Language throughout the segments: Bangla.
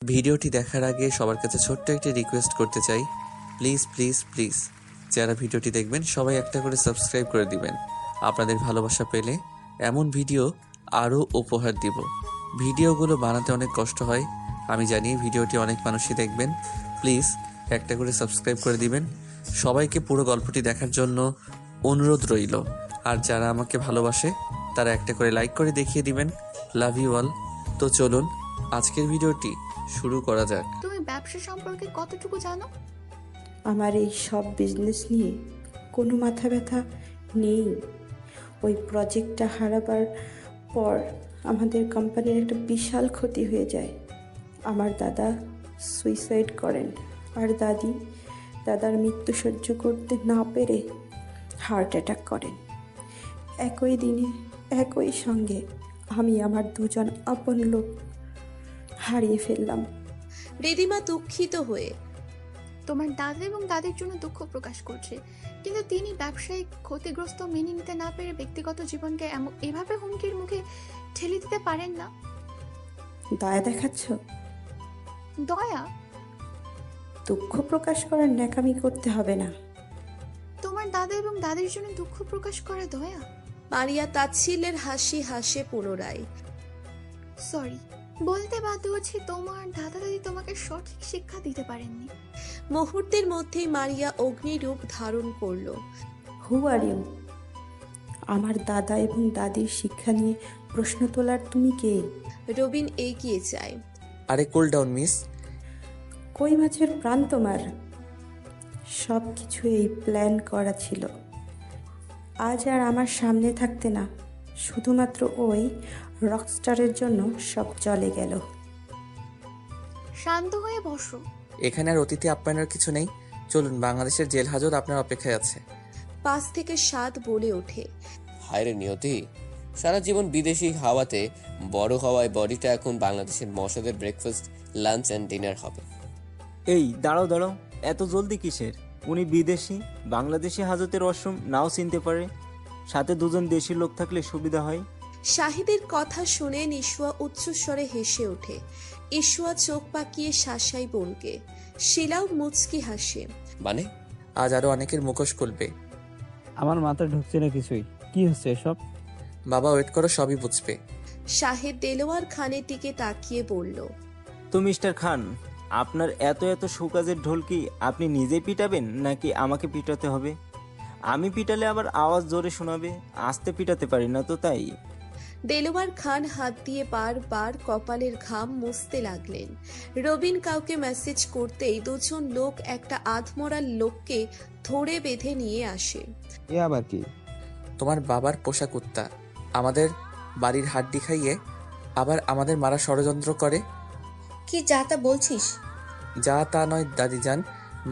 ভিডিওটি দেখার আগে সবার কাছে ছোট্ট একটি রিকোয়েস্ট করতে চাই, প্লিজ প্লিজ প্লিজ যারা ভিডিওটি দেখবেন সবাই একটা করে সাবস্ক্রাইব করে দিবেন। আপনাদের ভালোবাসা পেলে এমন ভিডিও আরও উপহার দিব। ভিডিওগুলো বানাতে অনেক কষ্ট হয়, আমি জানি। ভিডিওটি অনেক মানুষই দেখবেন, প্লিজ একটা করে সাবস্ক্রাইব করে দিবেন। সবাইকে পুরো গল্পটি দেখার জন্য অনুরোধ রইল। আর যারা আমাকে ভালোবাসে তারা একটা করে লাইক করে দেখিয়ে দিবেন। Love you all. তো চলুন আজকের ভিডিওটি শুরু করা যাক। তুমি ব্যবসা সম্পর্কে কতটুকু জানো? আমার এই সব বিজনেস নিয়ে কোনো মাথা ব্যথা নেই। ওই প্রজেক্টটা হারাবার পর আমাদের কোম্পানির একটা বিশাল ক্ষতি হয়ে যায়। আমার দাদা সুইসাইড করেন আর দাদার মৃত্যু সহ্য করতে না পেরে হার্ট অ্যাটাক করেন। একই দিনে একই সঙ্গে আমি আমার দুজন আপন লোক হারিয়ে ফেললাম। রিদিমা দুঃখিত হয়ে তোমার দাদা এবং দাদির জন্য দুঃখ প্রকাশ করছে, কিন্তু তিনি ব্যবসায়িক ক্ষতিগ্রস্ত মেনে নিতে না পেরে ব্যক্তিগত জীবনকে এভাবে হুমকির মুখে ঠেলে দিতে পারেন না। দয়া দেখাচ্ছ? দয়া? দুঃখ প্রকাশ করার ন্যাকামি করতে হবে না। তোমার দাদা এবং দাদির জন্য দুঃখ প্রকাশ করা দয়া? মারিয়া তাচ্ছিল্যের হাসি হাসে পুনরায়। সরি, বলতে বাধ্য হচ্ছি, তোমার দাদা দাদি তোমাকে সঠিক শিক্ষা দিতে পারেননি। মুহূর্তের মধ্যেই মারিয়া অগ্নিরূপ ধারণ করলো। হু আর ইউ? আমার দাদা এবং দাদির শিক্ষা নিয়ে প্রশ্ন তোলার তুমি কে? রবিন এগিয়ে যায়। আরে কুল ডাউন মিস। কই মাছের প্রাণ তোমার? সব কিছু এই প্ল্যান করা ছিল। আজ আর আমার সামনে থাকতে না, শুধুমাত্র ওই রকস্টারের জন্য সব চলে গেল। শান্ত হয়ে বসো। এখানে আর অতিথি আপ্যায়নের কিছু নেই, চলুন, বাংলাদেশের জেল হাজত আপনার অপেক্ষায় আছে। পাশ থেকে সাদ বলে ওঠে। হায়রে নিয়তি, সারা জীবন বিদেশি হাওয়াতে বড় হওয়ায় বডিটা এখন বাংলাদেশের মশাদের ব্রেকফাস্ট, লাঞ্চ অ্যান্ড ডিনার হবে। এই দাঁড়াও, এত জলদি কিসের? উনি বিদেশি, বাংলাদেশি হাজতের ওয়াশরুম নাও চিনতে পারে। সাথে দুজন দেশি লোক থাকলে সুবিধা হয়। শাহিদের কথা শুনে নিশোয়া উচ্চস্বরে হেসে ওঠে। ইশুয়া চোখ পাকিয়ে শাসাই বোনকে। শিলাও মুচকি হাসে। মানে আজ আরো অনেকের মুখোশ খুলবে। আমার মাথায় ঢুকছে না কিছুই। কি হচ্ছে এসব? বাবা ওয়েট করো, সবই বুঝবে। শাহেদ দেলোয়ার খানের দিকে তাকিয়ে বলল, তো মিস্টার খান, আপনার এত এত সুকাজের ঢোল কি আপনি নিজেই পিটাবেন নাকি আমাকে পিটাতে হবে? আমি পিটালে আবার আওয়াজ জোরে শোনাবে, আস্তে পিটাতে পারি না তো তাই। দেলোয়ার খান হাত দিয়ে বারবার কপালের ঘাম মুছতে লাগলেন। রবিন কাউকে মেসেজ করতেই দুজন লোক একটা আধমরা লোককে ধরে বেঁধে নিয়ে আসে। এ আবার কি? তোমার বাবার পোষা কুত্তা আমাদের বাড়ির হাড্ডি খাইয়ে আবার আমাদের মারা ষড়যন্ত্র করে। কি যা তা বলছিস? যা তা নয় দাদিজান,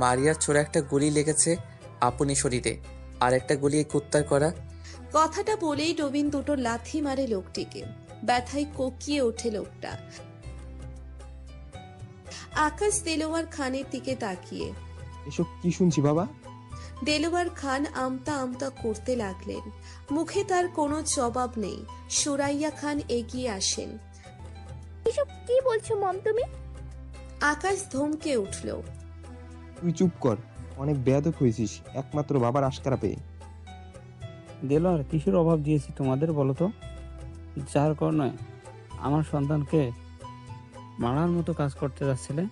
মারিয়ার ছোড়া একটা গুলি লেগেছে আপনি শরীরে, আর একটা গুলি এই কুত্তার করা। কথাটা বলেই রবিন দুটো লাথি মারে লোকটিকে। ব্যথায় কোকিয়ে ওঠে লোকটা। আকাশ দেলোয়ার খানের দিকে তাকিয়ে। এসব কি শুনছি বাবা? দেলোয়ার খান আমতা আমতা করতে লাগলেন। মুখে তার কোনো জবাব নেই। সুরাইয়া খান এগিয়ে আসেন। এসব কি বলছো মম তুমি? আকাশ ধমকে উঠল। তুই চুপ কর, অনেক বেয়াদব হয়েছিস একমাত্র বাবার আশকারা পেয়ে। দেলোয়ার, কিসের অভাব দিয়েছি তোমাদের বলো তো? যার কারণে আমার সন্তানকে মারার মতো কাজ করতে যাচ্ছিলে।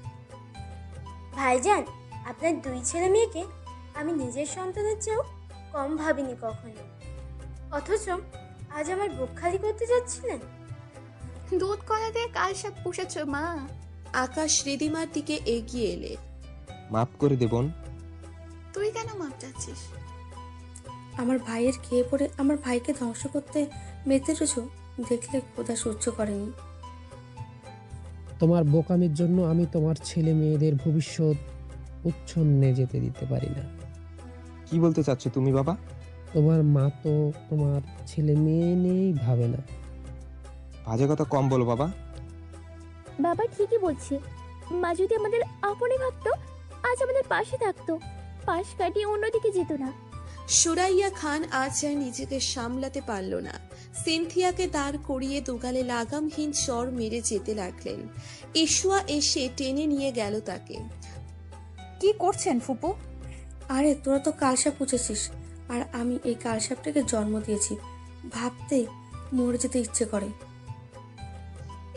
ভাইজান, আপনার দুই ছেলে মেয়েকে আমি নিজের সন্তানের চেয়েও কম ভাবিনি কখনো, অথচ আজ আমার বুক খালি করতে যাচ্ছিলেন। দুধ কলা দিয়ে কাল সাপ পুষেছ মা। আকাশ রিদিমার দিকে এগিয়ে এলে। মাফ করে দে বোন। তুই কেন মাপ চাচ্ছিস? আমার ভাইয়ের খেয়ে পড়ে আমার ভাইকে ধ্বংস করতে মেতে রয়েছ, দেখলে খোদা সহ্য করেনি। তোমার বোকামির জন্য আমি তোমার ছেলে মেয়েদের ভবিষ্যৎ উচ্ছন্নে যেতে দিতে পারি না। কি বলতে চাচ্ছ তুমি বাবা? তোমার মা তো তোমার ছেলে মেয়ে নিয়েই ভাবে না। বাজে কথা কম বলো বাবা। বাবা ঠিকই বলছে, মা যদি আমাদের আপনি ভাবতো আজ আমাদের পাশে থাকতো, পাশ কাটিয়ে অন্যদিকে যেত না। সুরাইয়া খান আজ আর নিজেকে সামলাতে পারল না। সিনথিয়াকে দাঁড় করিয়ে দুগালে লাগামহীন চর মেরে যেতে লাগলেন। ইশুয়া এসে টেনে নিয়ে গেল তাকে। কি করছেন ফুপু? আরে তোরা তো কালসাপ পুছেছিস, আর আমি এই কালসাপটাকে জন্ম দিয়েছি। ভাবতে মরে যেতে ইচ্ছে করে।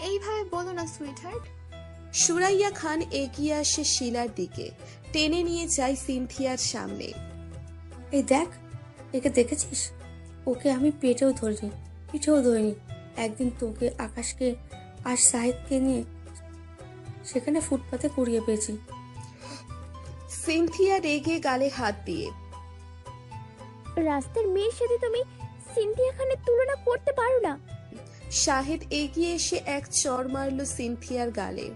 এইভাবে বলো না সুইট হার্ট। সুরাইয়া খান এগিয়ে আসে শিলার দিকে, টেনে নিয়ে যায় সিনথিয়ার সামনে। এই দেখ, একে দেখেছিস? ওকে আমি পেটেও ধরিনি, পিঠেও ধরিনি। একদিন তোকে, আকাশকে আর সাহিদকে নিয়ে সেখানে ফুটপাতে কুড়িয়ে পেয়েছি। সিনথিয়া রেগে গালে হাত দিয়ে, রাস্তার মেয়ের সাথে তুমি সিনথিয়া খানের তুলনা করতে পারো না। শাহিদ এগিয়ে এসে এক চড় মারল সিনথিয়ার গালে।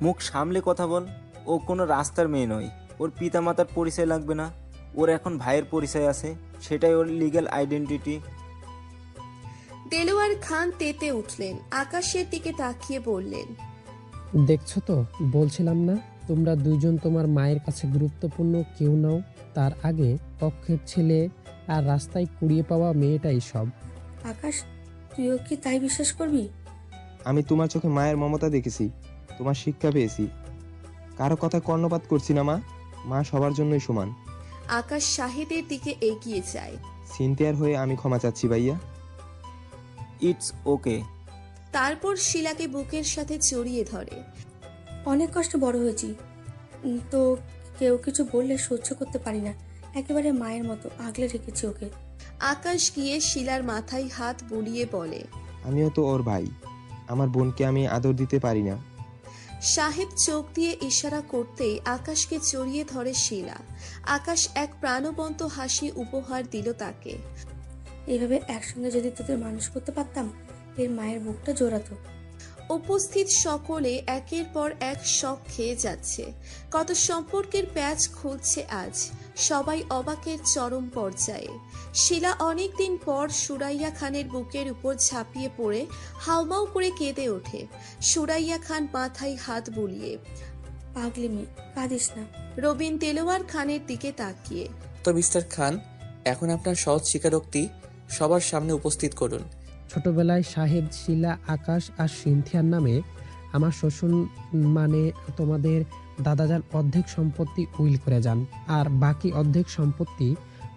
মুখ সামলে কথা বল। ও কোনো রাস্তার মেয়ে নয়। ওর পিতামাতার পরিচয় লাগবে না। ওর এখন ভাইয়ের পরিচয় আছে, সেটাই ওর লিগ্যাল আইডেন্টিটি। দেলোয়ার খান তেতে উঠলেন, আকাশের দিকে তাকিয়ে বললেন, দেখছো তো, বলছিলাম না তোমরা দুইজন তোমার মায়ের কাছে গুরুত্বপূর্ণ কেউ নাও। তার আগে পক্ষের ছেলে আর রাস্তায় কুড়িয়ে পাওয়া মেয়েটাই সব। আকাশ, তুইও কি তাই বিশ্বাস করবি? আমি তোমার চোখে মায়ের মমতা দেখেছি, তোমার শিক্ষা পেয়েছি। কারো কথা কর্ণপাত করছি না মা। মা সবার জন্যই সমান। আকাশ শাহিদের দিকে এগিয়ে যায়। সিনথিয়ার হয়ে আমি ক্ষমা চাচ্ছি ভাইয়া। It's okay. তারপর শিলাকে বুকের সাথে জড়িয়ে ধরে। অনেক কষ্ট বড় হয়েছি, তো কেউ কিছু বললে সহ্য করতে পারি না। একেবারে মায়ের মতো আগলে রেখেছি ওকে। আকাশ গিয়ে শিলার মাথায় হাত বুলিয়ে বলে, আমিও তো ওর ভাই। আমার বোনকে আমি আদর দিতে পারি না? শাহিদ চোখ দিয়ে ইশারা করতেই আকাশকে জড়িয়ে ধরে শিলা। আকাশ এক প্রাণবন্ত হাসি উপহার দিল তাকে। এইভাবে একসঙ্গে যদি তোদের মানুষ করতে পারতাম, এর মায়ের বুকটা জোড়াতো। উপস্থিত সকলে একের পর এক শক খেয়ে যাচ্ছে। কত সম্পর্কের প্যাচ খুলছে আজ। সবাই অবাকের চরম পর্যায়ে। শিলা অনেকদিন পর সুরাইয়া খানের বুকের উপর ঝাঁপিয়ে পড়ে হাউমাউ করে কেঁদে ওঠে। সুরাইয়া খান মাথায় হাত বুলিয়ে, পাগলি মেয়ে, কাঁদিস না। রবিন দেলোয়ার খানের দিকে তাকিয়ে, তো মিস্টার খান, এখন আপনার সহজ স্বীকারোক্তি সবার সামনে উপস্থিত করুন। ছোটবেলায় শাহেদ, শিলা, আকাশ আর সিনথিয়ার নামে আমার শ্বশুর মানে তোমাদের দাদাজান অর্ধেক সম্পত্তি উইল করে যান, আর বাকি অর্ধেক সম্পত্তি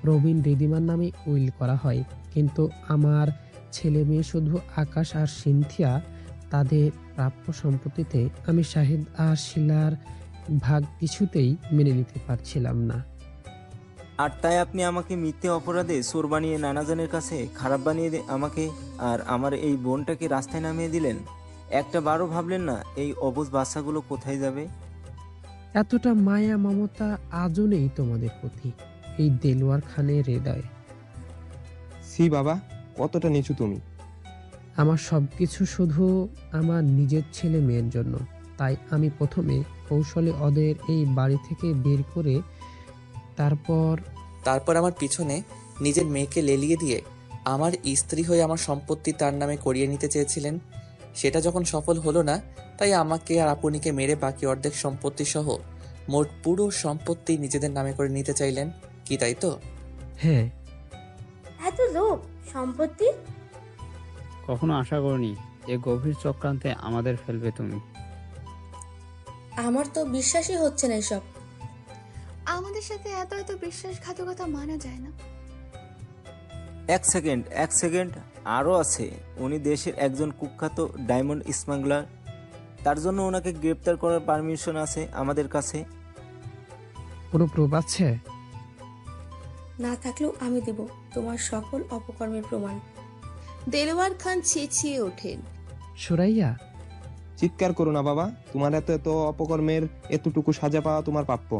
রবিন রিদিমার নামে উইল করা হয়। কিন্তু আমার ছেলে মেয়ে শুধু আকাশ আর সিনথিয়া, তাদের প্রাপ্য সম্পত্তিতে আমি শাহেদ আর শিলার ভাগ কিছুতেই মেনে নিতে পারছিলাম না। আর তাই আপনি আমাকে মিথ্যে অপরাধে চোর বানিয়ে নানাজনের কাছে খারাপ বানিয়ে আমাকে আর আমার এই বোনটাকে রাস্তায় নামিয়ে দিলেন। একটা বারও ভাবলেন না এই অবুঝ বাচ্চাগুলো কোথায় যাবে? এতটা মায়া মমতা আজও নেই তোমাদের প্রতি এই দেলোয়ার খানের হৃদয়ে। সি বাবা, কতটা নিচু তুমি। আমার সবকিছু শুধু আমার নিজের ছেলে মেয়ের জন্য। তাই আমি প্রথমে কৌশলে ওদের এই বাড়ি থেকে বের করে তারপর আমার পিছনে নিজের মেয়েকে লেলিয়ে দিয়ে আমার স্ত্রী হয়ে আমার সম্পত্তি তার নামে করিয়ে নিতে চেয়েছিলেন। সেটা যখন সফল হলো না, তাই আমাকে আর আপনিকে মেরে বাকি অর্ধেক সম্পত্তি সহ মোট পুরো সম্পত্তি নিজেদের নামে করে নিতে চাইলেন কি, তাই তো? হ্যাঁ। এত লোভ সম্পত্তি কখনো আশা করিনি যে গভীর চক্রান্তে আমাদের ফেলবে তুমি। আমার তো বিশ্বাসই হচ্ছে না এসব। আমাদের সাথে এত এত বিশ্বাসঘাতকতা মানা যায় না। এক সেকেন্ড, আরও আছে। উনি দেশের একজন কুখ্যাত ডায়মন্ড স্মাগলার। তার জন্য ওনাকে গ্রেপ্তার করার পারমিশন আছে আমাদের কাছে। কোনো প্রুফ আছে? না থাকলেও আমি দেব তোমার সকল অপকর্মের প্রমাণ। দেলোয়ার খান চেঁচিয়ে ওঠেন, সুরাইয়া, চিৎকার করো না বাবা। তোমার এত এত অপকর্মের এতটুকু সাজা পাওয়া তোমার প্রাপ্য।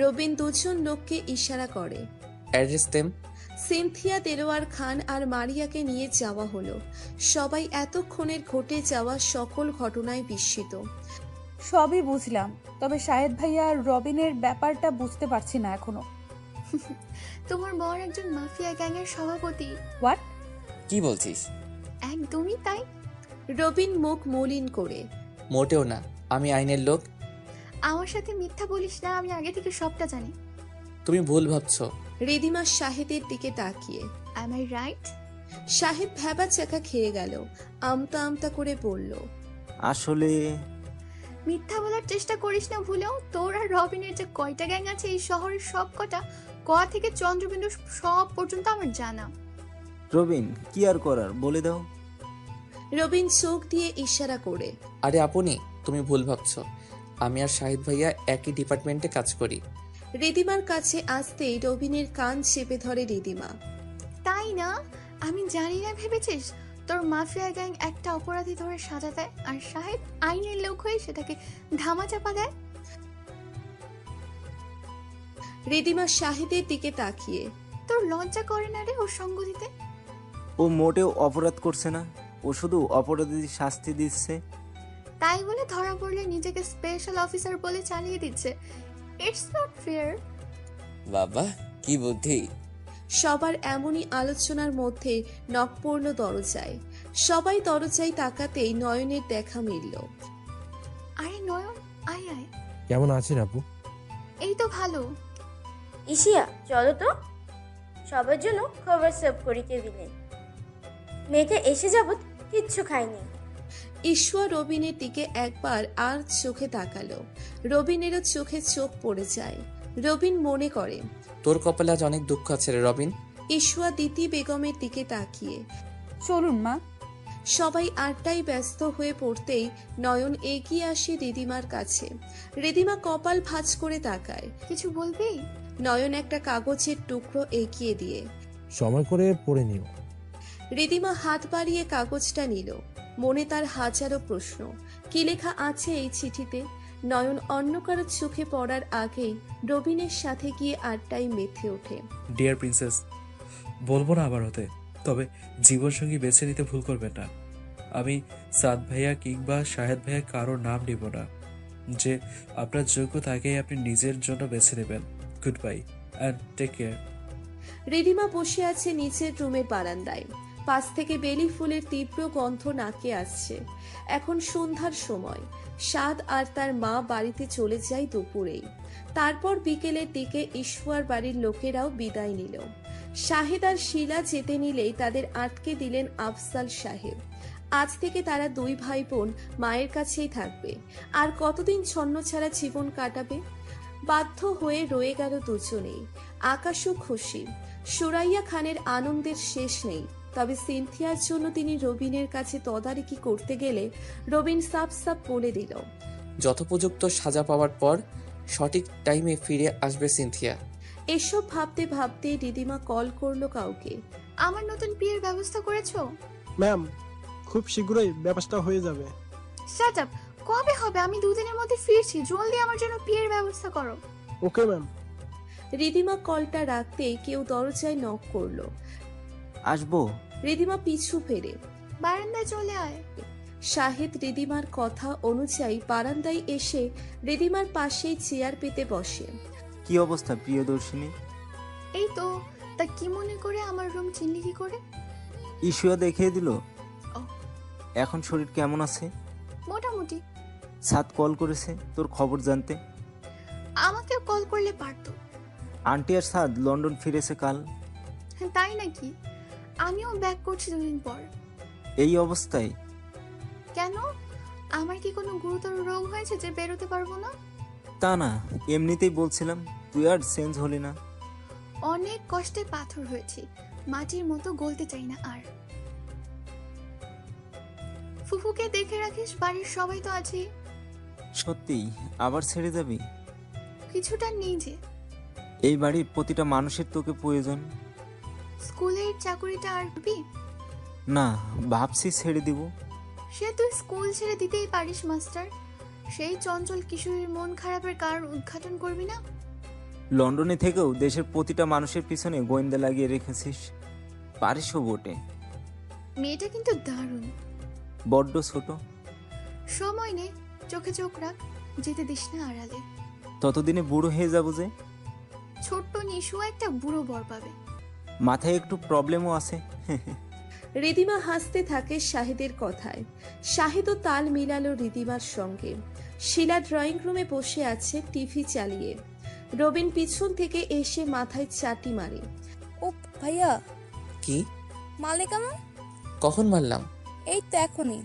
রবিন দুজন লোককে ইশারা করে। Address them. সিনথিয়া, দেলোয়ার খান আর মারিয়াকে নিয়ে যাওয়া হলো। সবাই এতক্ষণের ঘটে যাওয়া সকল ঘটনায় বিস্মিত। সবই বুঝলাম, তবে শাহেদ ভাইয়া আর রবিনের ব্যাপারটা বুঝতে পারছি না এখনো। তোমার বর একজন মাফিয়া গ্যাংয়ের সভাপতি। হোয়াট? কি বলছিস? একদমই তাই। রবিন মুখ মলিন করে, মোটেও না, আমি আইনের লোক। আমার সাথে মিথ্যা বলিস না, আমি আগে থেকে সবটা জানি। তুমি ভুল ভাবছো। রিদিমা শাহেদের দিকে তাকিয়ে, Am I right? শাহেদ ভ্যাবা চাকা খেয়ে গেল, আমতা আমতা করে বলল, আসলে মিথ্যা বলার চেষ্টা করিস না ভুলেও। তোর আর রবিনের যে কয়টা গ্যাং আছে এই শহরের সব কটা, ক থেকে চন্দ্রবিন্দু সব পর্যন্ত আমার জানা। রবিন, কি আর করার বলে দাও। রবিন চোখ দিয়ে ইশারা করে। আরে আপনি, তুমি ভুল ভাবছো। আমি আর শাহিদ ভাইয়া একই ডিপার্টমেন্টে কাজ করি। রিদিমার কাছে আসতেই রবিনের কান চেপে ধরে রিদিমা। তাই না? আমি জানি না ভেবেছিস? তোর মাফিয়া গ্যাং একটা অপরাধী ধরে সাজা দেয় আর সাহেব আইনের লোক হয়ে সেটাকে ধামাচাপা দেয়। রিদিমা শাহিদের দিকে তাকিয়ে, তোর লজ্জা করে না রে ওর সঙ্গ দিতে? ও মোটেও অপরাধ করছে না, ও শুধু অপরাধীর শাস্তি দিচ্ছে। তাই বলে ধরা পড়লে নিজেকে স্পেশাল অফিসার বলে চালিয়ে দিচ্ছে। It's not fair. বাবা কি বুদ্ধি। সবার এমনই আলোচনার মধ্যে নক পড়ল দরজায়। সবাই দরজায় তাকাতেই নয়নের দেখা মিলল। আরে নয়ন, আয় আয়। কেমন আছেন আপু? এই তো ভালো। ইশিয়া, চলো তো, সবার জন্য খাবার সার্ভ করি টেবিলে। মেয়েটা এসে যাবত কিচ্ছু খায়নি। ঈশ্বর রবিনের দিকে একবার আর চোখে তাকালো। রবিনেরও চোখে চোখ পড়ে যায়। রবিন মনে করে, তোর কপালে আজ অনেক দুঃখ আছে রে রবিন। ঈশ্বর দিতি বেগমের দিকে তাকিয়ে, চলুন মা। সবাই আড্ডায় ব্যস্ত হয়ে পড়তেই নয়ন এগিয়ে আসে রিদিমার কাছে। রিদিমা কপাল ভাঁজ করে তাকায়। কিছু বলবি? নয়ন একটা কাগজের টুকরো এগিয়ে দিয়ে, সময় করে পড়ে নিও। রিদিমা হাত বাড়িয়ে কাগজটা নিল। মনে তার হাজারো প্রশ্ন। কি লেখা আছে এই চিঠিতে? নয়ন অন্য কারো চোখে পড়ার আগেই রবিনের সাথে গিয়ে আড্ডায় মেতে ওঠে। ডিয়ার প্রিন্সেস, বলবো না আবার হতে, তবে জীবনসঙ্গী বেছে নিতে ভুল করবেন না। আমি সাদ ভাইয়া কিংবা শাহেদ ভাইয়া কারোর নাম নিব না। যে আপনার যোগ্য তাকেই আপনি নিজের জন্য বেছে নেবেন। Good bye and take care. Ridhima বসে আছে নিচের রুমের বারান্দায়। পাশ থেকে বেলি ফুলের তীব্র গন্ধ নাকে আসছে। এখন সন্ধ্যার সময়। সাদ আর তার মা বাড়িতে চলে যায় দুপুরেই। তারপর বিকেলের দিকে ঈশ্বর বাড়ির লোকেরাও বিদায় নিল। শাহেদ আর শিলা যেতে নিলেই তাদের আটকে দিলেন আফজাল সাহেব। আজ থেকে তারা দুই ভাই বোন মায়ের কাছেই থাকবে। আর কতদিন ছন্নছাড়া জীবন কাটাবে? বাধ্য হয়ে রয়ে গেল দুজনেই। আকাশও খুশি। সুরাইয়া খানের আনন্দের শেষ নেই। তবে সিনথিয়ার জন্য তিনি রবিনের কাছে তদারকি করতে গেলে রবিন সাফ সাফ বলে দিল, যথোপযুক্ত সাজা পাওয়ার পর সঠিক টাইমে ফিরে আসবে সিনথিয়া। এসব ভাবতে ভাবতে রিদিমা কল করলো কাউকে। আমার নতুন বিয়ের ব্যবস্থা করেছো? ম্যাম, খুব শীঘ্রই ব্যবস্থা হয়ে যাবে। Shut up. কবে হবে? আমি দুদিনের মধ্যে ফিরছি। জলদি আমার জন্য বিয়ের ব্যবস্থা করো। Okay ma'am. রিদিমা কলটা রাখতেই কেউ দরজায় নক করলো। আসবো। রিদিমা পিছু ফেরে বারান্দায় চলে আয়। শাহেদ রিদিমার কথা অনুযায়ী বারান্দায় এসে রিদিমার পাশেই চেয়ার পেতে বসে। কি অবস্থা প্রিয়দর্শিনী? এই তো। তা কি মনে করে আমার রুম চিনলি কি করে? ইস্যুয়া দেখিয়ে দিল। ও। এখন শরীর কেমন আছে? মোটামুটি। সাত কল করেছে তোর খবর জানতে। আমাকেও কল করলে পারতো। আন্টি আর সাদ লন্ডন ফিরেছে কাল। হ্যাঁ, তাই নাকি? আমিও ব্যাক করছি দুদিন পর। এই অবস্থায়? কেন? আমার কি কোনো গুরুতর রোগ হয়েছে যে বেরোতে পারবো না? তা না, এমনিতেই বলছিলাম, তুই আর চেঞ্জ হলি না। অনেক কষ্টে পাথর হয়েছি, মাটির মতো গলতে চাই না আর। ফুফুকে দেখে রাখিস, বাড়ির সবাই তো আছেই। সত্যি আবার ছেড়ে যাবি? কিছুটা নেই যে। এই বাড়ির প্রতিটা মানুষের তোকে প্রয়োজন। স্কুলের চাকরিটা আর করবি না? ভাবছি ছেড়ে দিব। সে তুই স্কুল ছেড়ে দিতেই পারিস মাস্টার। সেই চঞ্চল কিশোরীর মন খারাপের কারণ উদ্ঘাটন করবি না? লন্ডনে থেকেও দেশের প্রতিটা মানুষের পিছনে গোয়েন্দা লাগিয়ে রেখেছিস, পারিসও বটে। মেয়েটা কিন্তু দারুণ। বড্ড ছোট। সময় নে, চোখে চোখ রাখ, যেতে দিস না আড়ালে। ততদিনে বুড়ো হয়ে যাবো যে। ছোট্ট নিশু একটা বুড়ো বর পাবে। মাথায় একটু প্রবলেমও আছে। রিদিমা হাসতে থাকে শাহিদের কথায়। শাহিদও তাল মিলালো রিদিমার সঙ্গে। শিলা ড্রয়িং রুমে বসে আছে টিভি চালিয়ে। রবিন পিছন থেকে এসে মাথায় চাটি মারে। ও ভাইয়া, কি? মারলে কেন? কখন মারলাম? এই তো এখনই।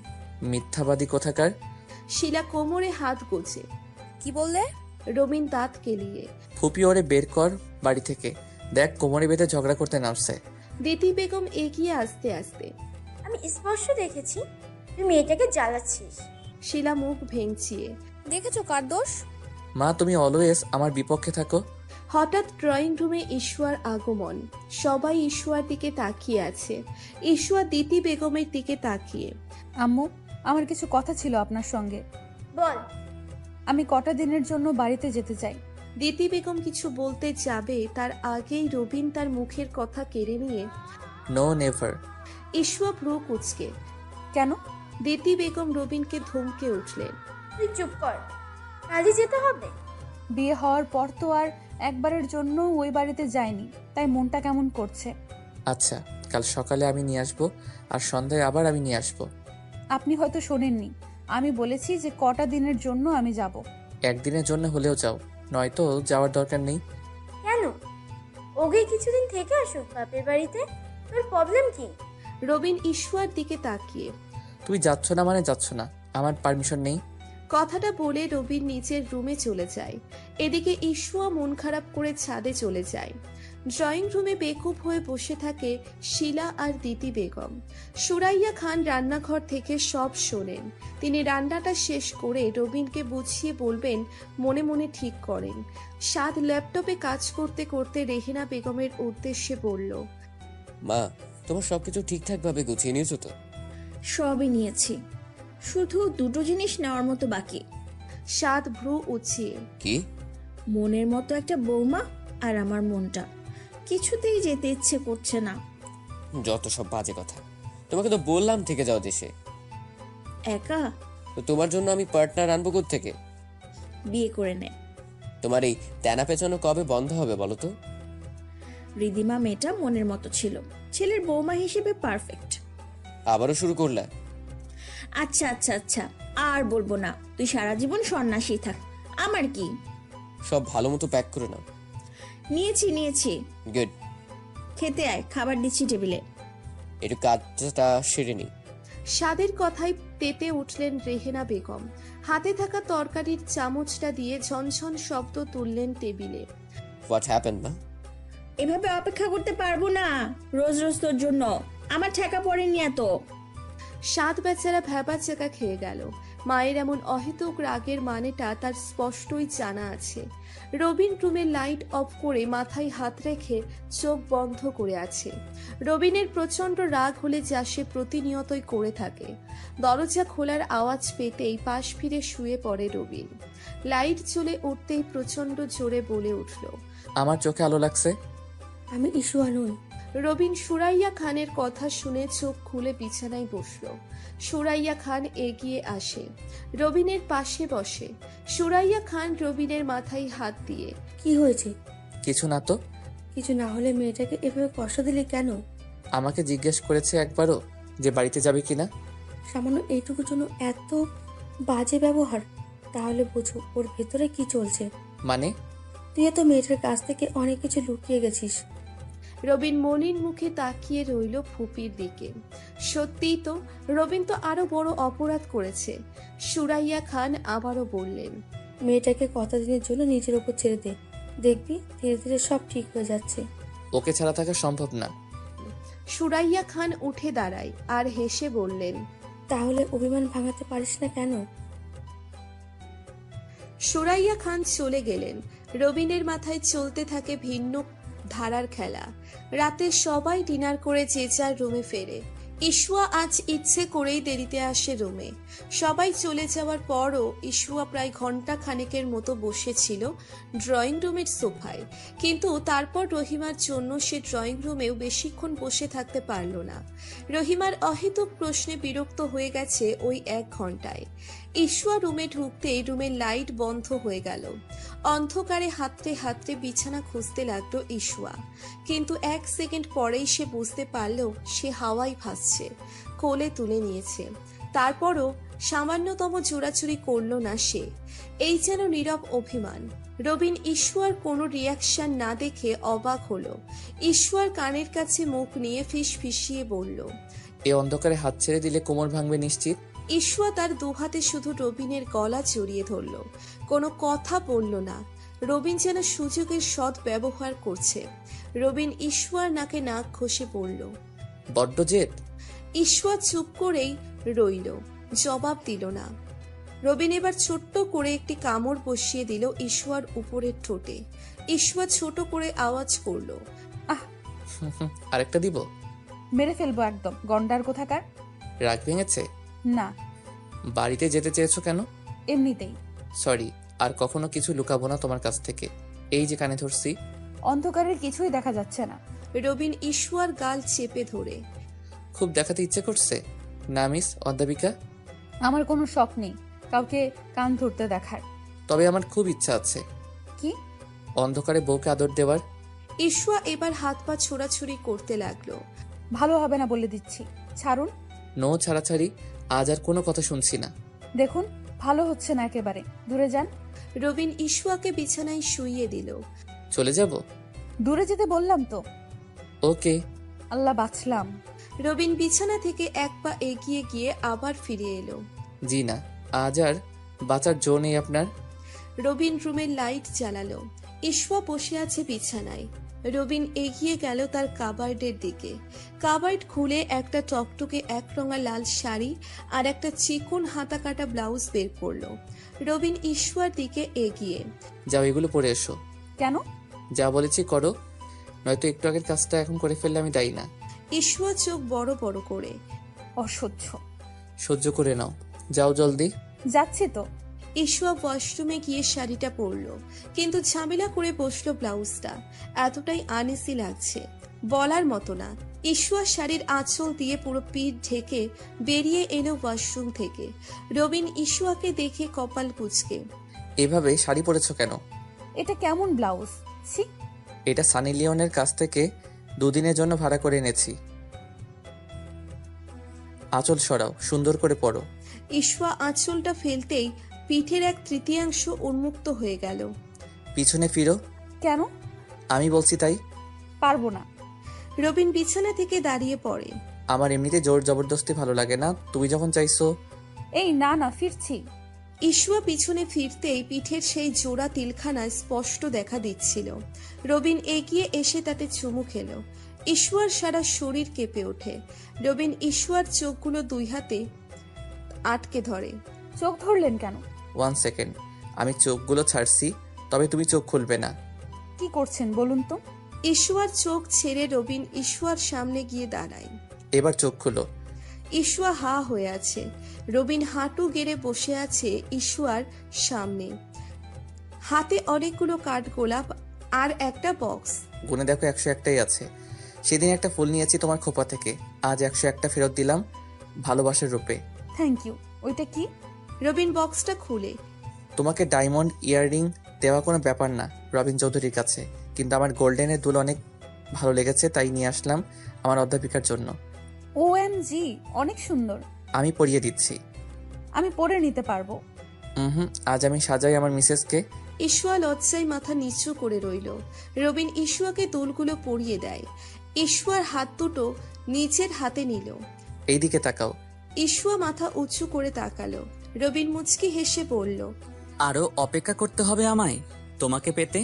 মিথ্যাবাদী কোথাকার। শিলা কোমরে হাত গোছে। কি বললে? রবিন দাঁত কেলিয়ে। ফুপি ওরে বের কর বাড়ি থেকে। দেখ কোমরে বেঁধে ঝগড়া করতে নামছে। দিতি বেগম এগিয়ে আসতে আসতে। আমি স্পষ্ট দেখেছি তুই মেয়েটাকে জ্বালাচ্ছিস। শিলা মুখ ভেঙচিয়ে। দেখেছো কার দোষ? মা তুমি অলওয়েজ আমার বিপক্ষে থাকো। হঠাৎ ড্রয়িং রুমে ঈশ্বর আগমন। সবাই ঈশ্বর দিকে তাকিয়ে আছে। ঈশ্বর দিতি বেগমের দিকে তাকিয়ে। আম্মু, আমার কিছু কথা ছিল আপনার সঙ্গে। বল। আমি কটা দিনের জন্য বাড়িতে যেতে চাই। দিতি বেগম কিছু বলতে যাবে তার আগেই রবিন তার মুখের কথা কেড়ে নিয়ে। No never. ঈশ্বর ভ্রু কুচকে। কেন? দিতি বেগম রবিনকে ধমকে উঠলেন। তুই চুপ কর, কালই যেতে হবে। বিয়ে হওয়ার পর তো আর একবারের জন্য ওই বাড়িতে যাইনি, তাই মনটা কেমন করছে। আচ্ছা, কাল সকালে আমি নিয়ে আসবো আর সন্ধ্যায় আবার আমি নিয়ে আসবো। আপনি হয়তো শোনেননি, আমি বলেছি যে কটা দিনের জন্য আমি যাব। একদিনের জন্য হলেও যাও, নয়তো যাওয়ার দরকার নেই। কেন? ওকে কিছুদিন থেকে আসুক বাপের বাড়িতে, তোর প্রবলেম কি? রবিন ঈশ্বর দিকে তাকিয়ে। তুই যাচ্ছ না মানে যাচ্ছ না, আমার পারমিশন নেই। কথাটা বলে রবিন নিচের রুমে চলে যায়। এদিকে ইশুয়া মন খারাপ করে ছাদে চলে যায়। ড্রয়িং রুমে বেকুব হয়ে বসে থাকে শিলা আর দিতি বেগম। সুরাইয়া খান রান্নাঘর থেকে সব শোনেন। তিনি রান্নাটা শেষ করে রবিনকে বুঝিয়ে বলবেন, মনে মনে ঠিক করেন। সাদ ল্যাপটপে কাজ করতে করতে রেহেনা বেগমের উদ্দেশ্যে বলল, মা, তোমার সবকিছু ঠিকঠাক ভাবে গুছিয়ে নিয়েছো তো? সবই নিয়েছি, শুধু দুটো জিনিস নেওয়ার মতো বাকি। সাদ ভ্রু উঁচিয়ে। কি? মনের মতো একটা বৌমা আর আমার মনটা কিছুতেই যেতে ইচ্ছে করছে না। যত সব বাজে কথা। তোমাকে তো বললাম থেকে যাও দেশে। একা? তো তোমার জন্য আমি পার্টনার আনবো থেকে। বিয়ে করে নে। তোমার এই তেনা পেছানো কবে বন্ধ হবে বলো তো? রিদিমা মেয়েটা মনের মতো ছিল, ছেলের বৌমা হিসেবে পারফেক্ট। আবারও শুরু করলে? আচ্ছা আচ্ছা আচ্ছা, আর বলবো না। তুই সারা জীবন সন্ন্যাসী থাক, আমার কি। সব ভালো মতো প্যাক করে নাও। নিয়েছি নিয়েছি। গুড। খেতে আয়, খাবার দিচ্ছি টেবিলে। একটু কাজটা সেরে নি। সাদের কথায় তেতে উঠলেন রেহেনা বেগম। হাতে থাকা তরকারির চামচটা দিয়ে ঝনঝন শব্দ তুললেন টেবিলে। হোয়াট হ্যাপেন্ড মা? এভাবে অপেক্ষা করতে পারবো না রোজ রোজ তোর জন্য, আমার ঠেকা পড়েনি এত। সাত বেচারা ভ্যাবা চেকা খেয়ে গেল। মায়ের এমন অহেতুক রাগের মানেটা তার স্পষ্টই জানা আছে। রবিন রুমের লাইট অফ করে মাথায় হাত রেখে চোখ বন্ধ করে আছে। রবিনের প্রচন্ড রাগ হলে যা সে প্রতিনিয়তই করে থাকে। দরজা খোলার আওয়াজ পেতেই পাশ ফিরে শুয়ে পড়ে রবিন। লাইট জ্বলে উঠতেই প্রচন্ড জোরে বলে উঠল, আমার চোখে আলো লাগছে। আমি ইশুয়া নই। রবিন সুরাইয়া খানের কথা শুনে চোখ খুলে বিছানায় বসল। সুরাইয়া খান এগিয়ে আসে, রবিনের পাশে বসে। সুরাইয়া খান রবিনের মাথায় হাত দিয়ে, কি হয়েছে? কিছু না তো। কিছু না হলে মেয়েটাকে এভাবে কষ্ট দিলে কেন? আমাকে জিজ্ঞেস করেছে একবারও যে বাড়িতে যাবে কিনা। সামান্য এইটুকুর জন্য এত বাজে ব্যবহার? তাহলে বুঝো ওর ভেতরে কি চলছে। মানে? তুই তো মেয়েটার কাছ থেকে অনেক কিছু লুকিয়ে গেছিস। রবিন মনির মুখে তাকিয়ে রইল ফুপির দিকে। সত্যিই তো, রবিন তো আরো বড় অপরাধ করেছে। সুরাইয়া খান আবারও বললেন, মেয়েটাকে কতদিনের দিনের জন্য নিজের উপর ছেড়ে দে, দেখবি ধীরে ধীরে সব ঠিক হয়ে যাচ্ছে। ওকে ছাড়া থাকা সম্ভব না। সুরাইয়া খান উঠে দাঁড়ায় আর হেসে বললেন, তাহলে অভিমান ভাঙাতে পারিস না কেন? সুরাইয়া খান চলে গেলেন। রবিনের মাথায় চলতে থাকে ভিন্ন ধারার খেলা। রাতে সবাই ডিনার করে যে যার রুমে ফেরে। ইশুয়া আজ ইচ্ছে করেই দেরিতে আসে রুমে। সবাই চলে যাওয়ার পরও ইশুয়া প্রায় ঘন্টা খানেকের মতো বসেছিল ড্রয়িং রুমের সোফায়। কিন্তু তারপর রহিমার জন্য সে ড্রয়িং রুমেও বেশিক্ষণ বসে থাকতে পারল না। রহিমার অহেতুক প্রশ্নে বিরক্ত হয়ে গেছে ওই 1 ঘন্টায়। ইশুয়া রুমে ঢুকতেই রুমের লাইট বন্ধ হয়ে গেল। অন্ধকারে হাতড়ে হাতড়ে বিছানা খুঁজতে লাগলো ইশুয়া। কিন্তু 1 সেকেন্ড পরেই সে বুঝতে পারল সে হাওয়ায় ভাসছে। কোলে তুলে নিয়েছে। তারপরও সামান্যতম জোরাচুরি করল না সে। এই যেন নীরব অভিমান। রবিন ঈশ্বর কোনো রিয়াকশন না দেখে অবাক হলো। ঈশ্বর কানের কাছে মুখ নিয়ে ফিসফিসিয়ে বলল, এ অন্ধকারে হাত ছেড়ে দিলে কোমর ভাঙবে নিশ্চিত। ঈশ্বর তার দুহাতে শুধু রবিনের গলা জড়িয়ে ধরল, কোনো কথা বলল না। রবিন যেন সুযোগের সৎ ব্যবহার করছে। রবিন ঈশ্বর নাকে নাক ঘষে পড়ল। বড্ড জেদ। ঈশ্বর চুপ করেই রইল, জবাব দিল না। রবিন এবার ছোট্ট করে একটি কামড় বসিয়ে দিল ঈশ্বর উপরের ঠোঁটে। ঈশ্বর ছোট করে আওয়াজ করল, আহ আরেকটা দিব? মেরে ফেলবো একদম, গন্ডার কোথাকার। রাগ ভেঙেছে? না, বাড়িতে যেতে চেয়েছো কেন? এমনিতেই। সরি, আর কখনো কিছু লুকাবো না তোমার কাছ থেকে। এই যে কানে ধরছি। অন্ধকারের কিছুই দেখা যাচ্ছে না। রবিন ঈশ্বর গাল চেপে ধরে, খুব দেখাতে ইচ্ছে করছে না মিস অধ্যাপিকা? আমার কোনো শখ নেই কাউকে কান ধরতে দেখার। তবে আমার খুব ইচ্ছা আছে। কি? অন্ধকারে বউকে আদর দেওয়ার। ঈশ্বর এবার হাত পা ছোড়াছুড়ি করতে লাগলো। ভালো হবে না বলে দিচ্ছি, ছাড়ুন। নো ছাড়াছাড়ি, আজ আর কোনো কথা শুনছি না। দেখুন ভালো হচ্ছে না, একেবারে দূরে যান। রবিন ঈশ্বরকে বিছানায় শুইয়ে দিল। চলে যাব? দূরে যেতে বললাম তো। ওকে। আল্লাহ বাঁচলাম। রবিন বিছানা থেকে এক পা এগিয়ে গিয়ে আবার ফিরে এলো। জি না, আজ আর বাঁচার জো নেই আপনার। রবিন রুমের লাইট জ্বালালো। ঈশ্বর বসে আছে বিছানায়। রবিন এগিয়ে গেল তার কাবার্ডের দিকে। কাবার্ড খুলে একটা টকটকে একরঙা লাল শাড়ি আর একটা চিকন হাতা কাটা ব্লাউজ বের করলো। রবিন ঈশ্বর দিকে এগিয়ে, যাও এগুলো পরে এসো। কেন? যা বলেছি করো, নয়তো একটু আগের কাজটা এখন করে ফেললে আমি দায়ী না। ঈশ্বর চোখ বড় বড় করে, অসহ্য। সহ্য করে নাও, যাও জলদি। যাচ্ছি তো। ঈশ্বর ওয়াশরুমে গিয়ে শাড়িটা পরলো, কিন্তু ঝামেলা করে বসলো ব্লাউজটা। এতটাই আনইজি লাগছে, বলার মতো না। ঈশ্বর শাড়ির আঁচল দিয়ে পুরো পিঠ ঢেকে বেরিয়ে এলো ওয়াশরুম থেকে। রবিন ঈশ্বরকে দেখে কপাল কুঁচকে, এভাবে শাড়ি পরেছো কেন? এটা কেমন ব্লাউজ? ছি। এটা সানি লিওনের কাছ থেকে 2 দিনের জন্য ভাড়া করে এনেছি। আঁচল সরাও, সুন্দর করে পরো। ঈশ্বর আঁচলটা ফেলতেই পিঠের 1/3 উন্মুক্ত হয়ে গেল। পিছনে ফিরো। কেন? আমি বলছি তাই। পারবো না। রবিন বিছানা থেকে দাঁড়িয়ে পড়ে। আমার এমনিতে জোর জবরদস্তি ভালো লাগে না, তুমি যখন চাইছো। এই না না, ফিরছি। ঈশ্বর পিছনে ফিরতেই পিঠের সেই জোড়া তিলখানা স্পষ্ট দেখা দিচ্ছিল। রবিন এগিয়ে এসে তাতে চুমু খেলো। ঈশ্বর সারা শরীর কেঁপে ওঠে। রবিন ঈশ্বর চোখগুলো 2 হাতে আটকে ধরে। চোখ ধরলেন কেন? 1 সেকেন্ড, আমি চোখগুলো ছাড়ছি, তবে তুমি চোখ খুলবে না। কি করছেন বলুন তো? ঈশ্বর চোখ ছেড়ে রবিন ঈশ্বর সামনে গিয়ে দাঁড়ায়। এবার চোখ খুলো। ঈশ্বর হা হয়ে আছে। রবিন হাঁটু গেড়ে বসে আছে ঈশ্বর সামনে। হাতে অনেকগুলো কাঠগোলাপ আর একটা বক্স। গুনে দেখো 101টাই আছে। সেদিন একটা ফুল নিয়েছি তোমার খোপা থেকে, আজ 101টা ফেরত দিলাম ভালোবাসার রূপে। Thank you. ওইটা কি? রবিন বক্সটা খুলে, তোমাকে ডায়মন্ড ইয়াররিং দেওয়া কোনো ব্যাপার না রবিন চৌধুরীর কাছে, কিন্তু আমার গোল্ডেনের দুল অনেক ভালো লেগেছে, তাই নিয়ে আসলাম আমার অধ্যাপিকার জন্য। OMG, অনেক সুন্দর। আমি পরিয়ে দিচ্ছি। আমি পরে নিতে পারবো। আজ আমি সাজাই আমার মিসেসকে। ঈশ্বর লজ্জায় মাথা নিচু করে রইল। রবিন ঈশ্বরকে দুলগুলো পরিয়ে দেয়। ঈশ্বর হাত দুটো নিচের হাতে নিল। এইদিকে তাকাও। ঈশ্বর মাথা উঁচু করে তাকালো। রবিন মুচকি হেসে বলল, আরো অপেক্ষা করতে হবে আমায় তোমাকে পেতে?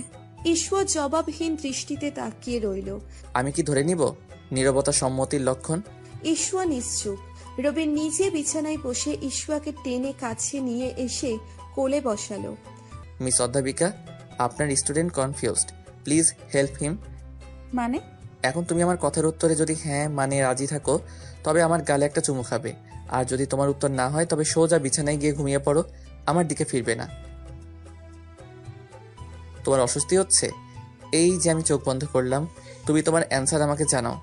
ঈশ্বর জবাবহীন দৃষ্টিতে তাকিয়ে রইল। আমি কি ধরে নিব নীরবতা সম্মতির লক্ষণ? ঈশ্বর নিশ্চুপ। রবিন নিজে বিছানায় বসে ঈশ্বরকে টেনে কাছে নিয়ে এসে কোলে বসালো। মিস অধ্যাপিকা, আপনার student confused, please help him. মানে? এখন তুমি আমার কথার উত্তরে যদি হ্যাঁ মানে রাজি থাকো, তবে আমার গালে একটা চুমু খাবে, আর যদি তোমার উত্তর না হয় তবে সোজা বিছানায় গিয়ে ঘুমিয়ে পড়ো, আমার দিকে ফিরবে না। তোমার অস্বস্তি হচ্ছে? এই যে আমি চোখ বন্ধ করলাম, তুমি তোমার অ্যান্সার আমাকে জানাও।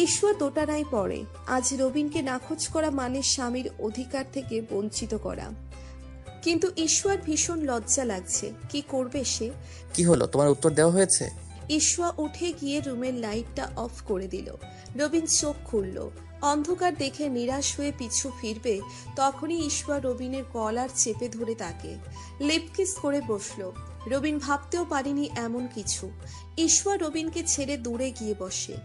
ঈশ্বর দোটানায় পড়ে। আজ রবিনকে নাকচ করা মানে স্বামীর অধিকার থেকে বঞ্চিত করা। কিন্তু ঈশ্বর ভীষণ লজ্জা লাগছে। কি করবে সে? কি হলো, তোমার উত্তর দেওয়া হয়েছে? ঈশ্বর উঠে গিয়ে রুমের লাইটটা অফ করে দিল। রবিন চোখ খুলল। অন্ধকার দেখে নিরাশ হয়ে পিছু ফিরবে তখনই ঈশওয়া রবিনের কলার চেপে ধরে তাকে লিপকিস করে বসলো। রবিন ভাবতেও পারেনি এমন কিছু। ঈশওয়া রবিনকে ছেড়ে দূরে গিয়ে বসে।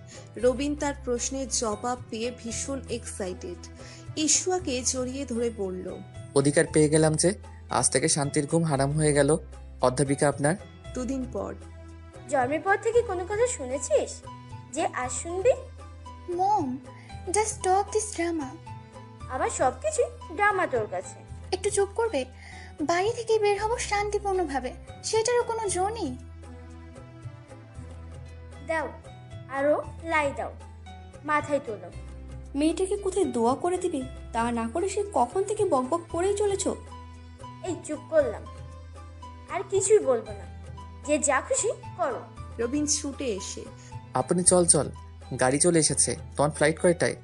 রবিন তার প্রশ্নের জবাব পেয়ে ভীষণ এক্সাইটেড। ঈশওয়াকে জড়িয়ে ধরে বলল, অধিকার পেয়ে গেলাম যে আজ থেকে শান্তির ঘুম হারাম হয়ে গেল। অধ্যাপিকা আপনার। দুদিন পর। জন্মের পর থেকে কোনো কথা শুনেছিস যে আজ শুনবি? মম, জাস্ট স্টপ দিস ড্রামা। আবার সব কিছু ড্রামা তোর কাছে। একটু চুপ করবে? বাড়ি থেকে বের হব শান্তিপূর্ণভাবে, সেটারও কোনো জো নেই। দাও, আরো লাই দাও, মাথায় তোলো। মেয়েটাকে কোথায় দোয়া করে দিবি, তা না করে সে কখন থেকে বকবক করেই চলেছ। এই চুপ করলাম, আর কিছুই বলবো না, যে যা খুশি করো। রবিন ছুটে এসে, আপনি চল চল, গাড়ি চলে এসেছে। তোমার ফ্লাইট কয়টায়?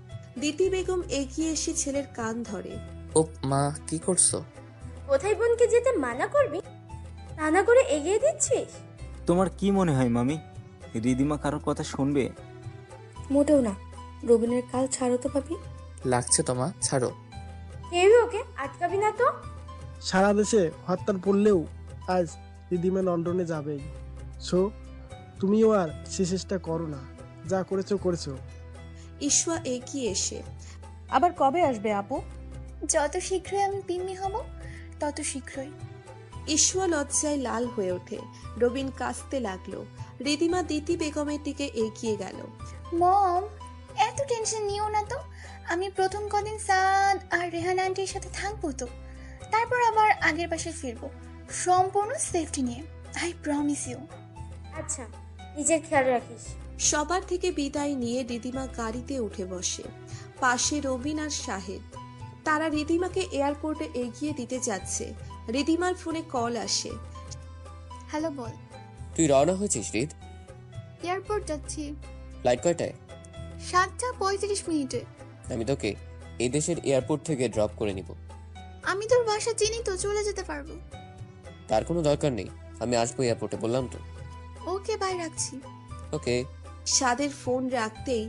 দিতি বেগম এগিয়ে এসে ছেলের কান ধরে। ও মা, কি করছো? কোথায় বোনকে যেতে মানা করবি, তা না করে এগিয়ে দিচ্ছিস। তোমার কি মনে হয় মামি, রিদিমা কারোর কথা শুনবে? মোটেও না। রবিনের কাল ছাড়ো তো ভাবি। লাগছে তোমা, ছাড়ো। কেউই ওকে আটকাবি না তো। সারা দেশে হরতাল পড়লেও আজ দিদিমা লন্ডনে যাবেই। সো তুমিও আর সে চেষ্টা করো না, যা করেছো করেছো। ঈশওয়া এগিয়ে এসে, আবার কবে আসবে আপু? যত শীঘ্রই আমি পিম্মি হব তত শীঘ্রই। ঈশওয়া লজ্জায় লাল হয়ে ওঠে। রবিন কাঁদতে লাগলো। রিদিমা দিতি বেগমের দিকে এগিয়ে গেল। মম, এত টেনশন নিও না তো। আমি প্রথম কদিন সাদ আর রেহান আন্টির সাথে থাকবো তো, তারপর আবার আগের বাসায় ফিরবো, সম্পূর্ণ সেফটি নিয়ে। I promise you. আচ্ছা, নিজের খেয়াল রাখিস। সবার থেকে বিদায় নিয়ে রিদিমা গাড়িতে উঠে বসে। পাশে রবিন আর শাহেদ। তারা রিদিমাকে এয়ারপোর্টে এগিয়ে দিতে যাচ্ছে। রিদিমার ফোনে কল আসে। হ্যালো বল। তুই রওনা হয়েছিস রিদ? এয়ারপোর্ট যাচ্ছি। ফ্লাইট কয়টায়? 7:35 আমি তোকে এই দেশের এয়ারপোর্ট থেকে ড্রপ করে নিব। আমি তোর বাসা চিনি তো, চলে যেতে পারবো। তার কোনো দরকার নেই, আমি আসবো এয়ারপোর্টে, বললাম তো। ওকে, বাই, রাখছি। ওকে। সাদের ফোন রাখতেই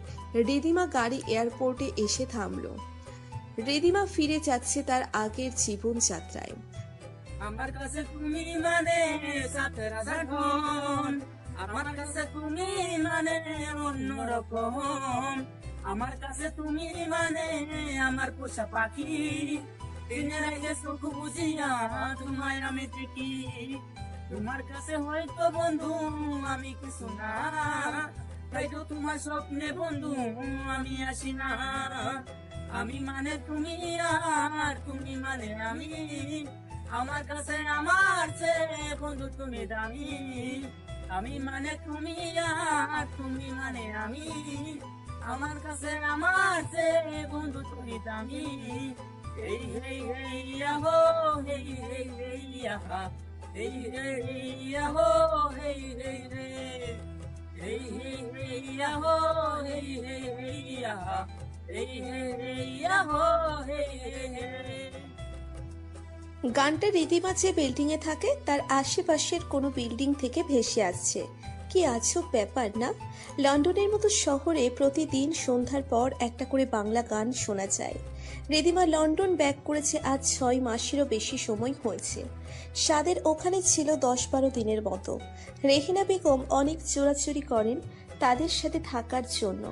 রিদিমা গাড়ি এয়ারপোর্টে এসে থামলো। রিদিমা ফিরে যাচ্ছে তার আগের জীবনযাত্রায়। আমার কাছে তুমি মানে সাতেরা ঘন, আমার কাছে তুমি মানে অন্যরকম, আমার কাছে তুমি মানে আমার পোষা পাখি, দিনের আগে চোখ বুঝিয়া তোমায় আমি দেখি, তোমার কাছে হয়তো বন্ধু আমি কিছু না, তাই তো তোমার স্বপ্নে বন্ধু আমি আসি না, আমি মানে তুমি আর তুমি মানে আমি, আমার কাছে আমার চেয়ে বন্ধু তুমি দামি, আমি মানে তুমি আর তুমি মানে আমি, আমার কাছে আমার চেয়ে বন্ধু তুমি দামি, এই হেই হেই আহো হেই হেই হেই আহা, এই হেই আহো হেই হেই রে, এই হেই হেই আহো হেই হেই হেই আহা, এই হেই আহো হেই হেই রে। গানটা রিদিমা যে বিল্ডিং এ থাকে তার আশেপাশের কোনো বিল্ডিং থেকে ভেসে আসছে। কি আজব ব্যাপার না? লন্ডনের মতো শহরে প্রতিদিন সন্ধ্যার পর একটা করে বাংলা গান শোনা যায়। রিদিমা লন্ডন ব্যাক করেছে আজ 6 মাসেরও বেশি সময় হয়েছে। সাদের ওখানে ছিল 10-12 দিনের মতো। রেহিনা বেগম অনেক চোরাচুরি করেন তাদের সাথে থাকার জন্য,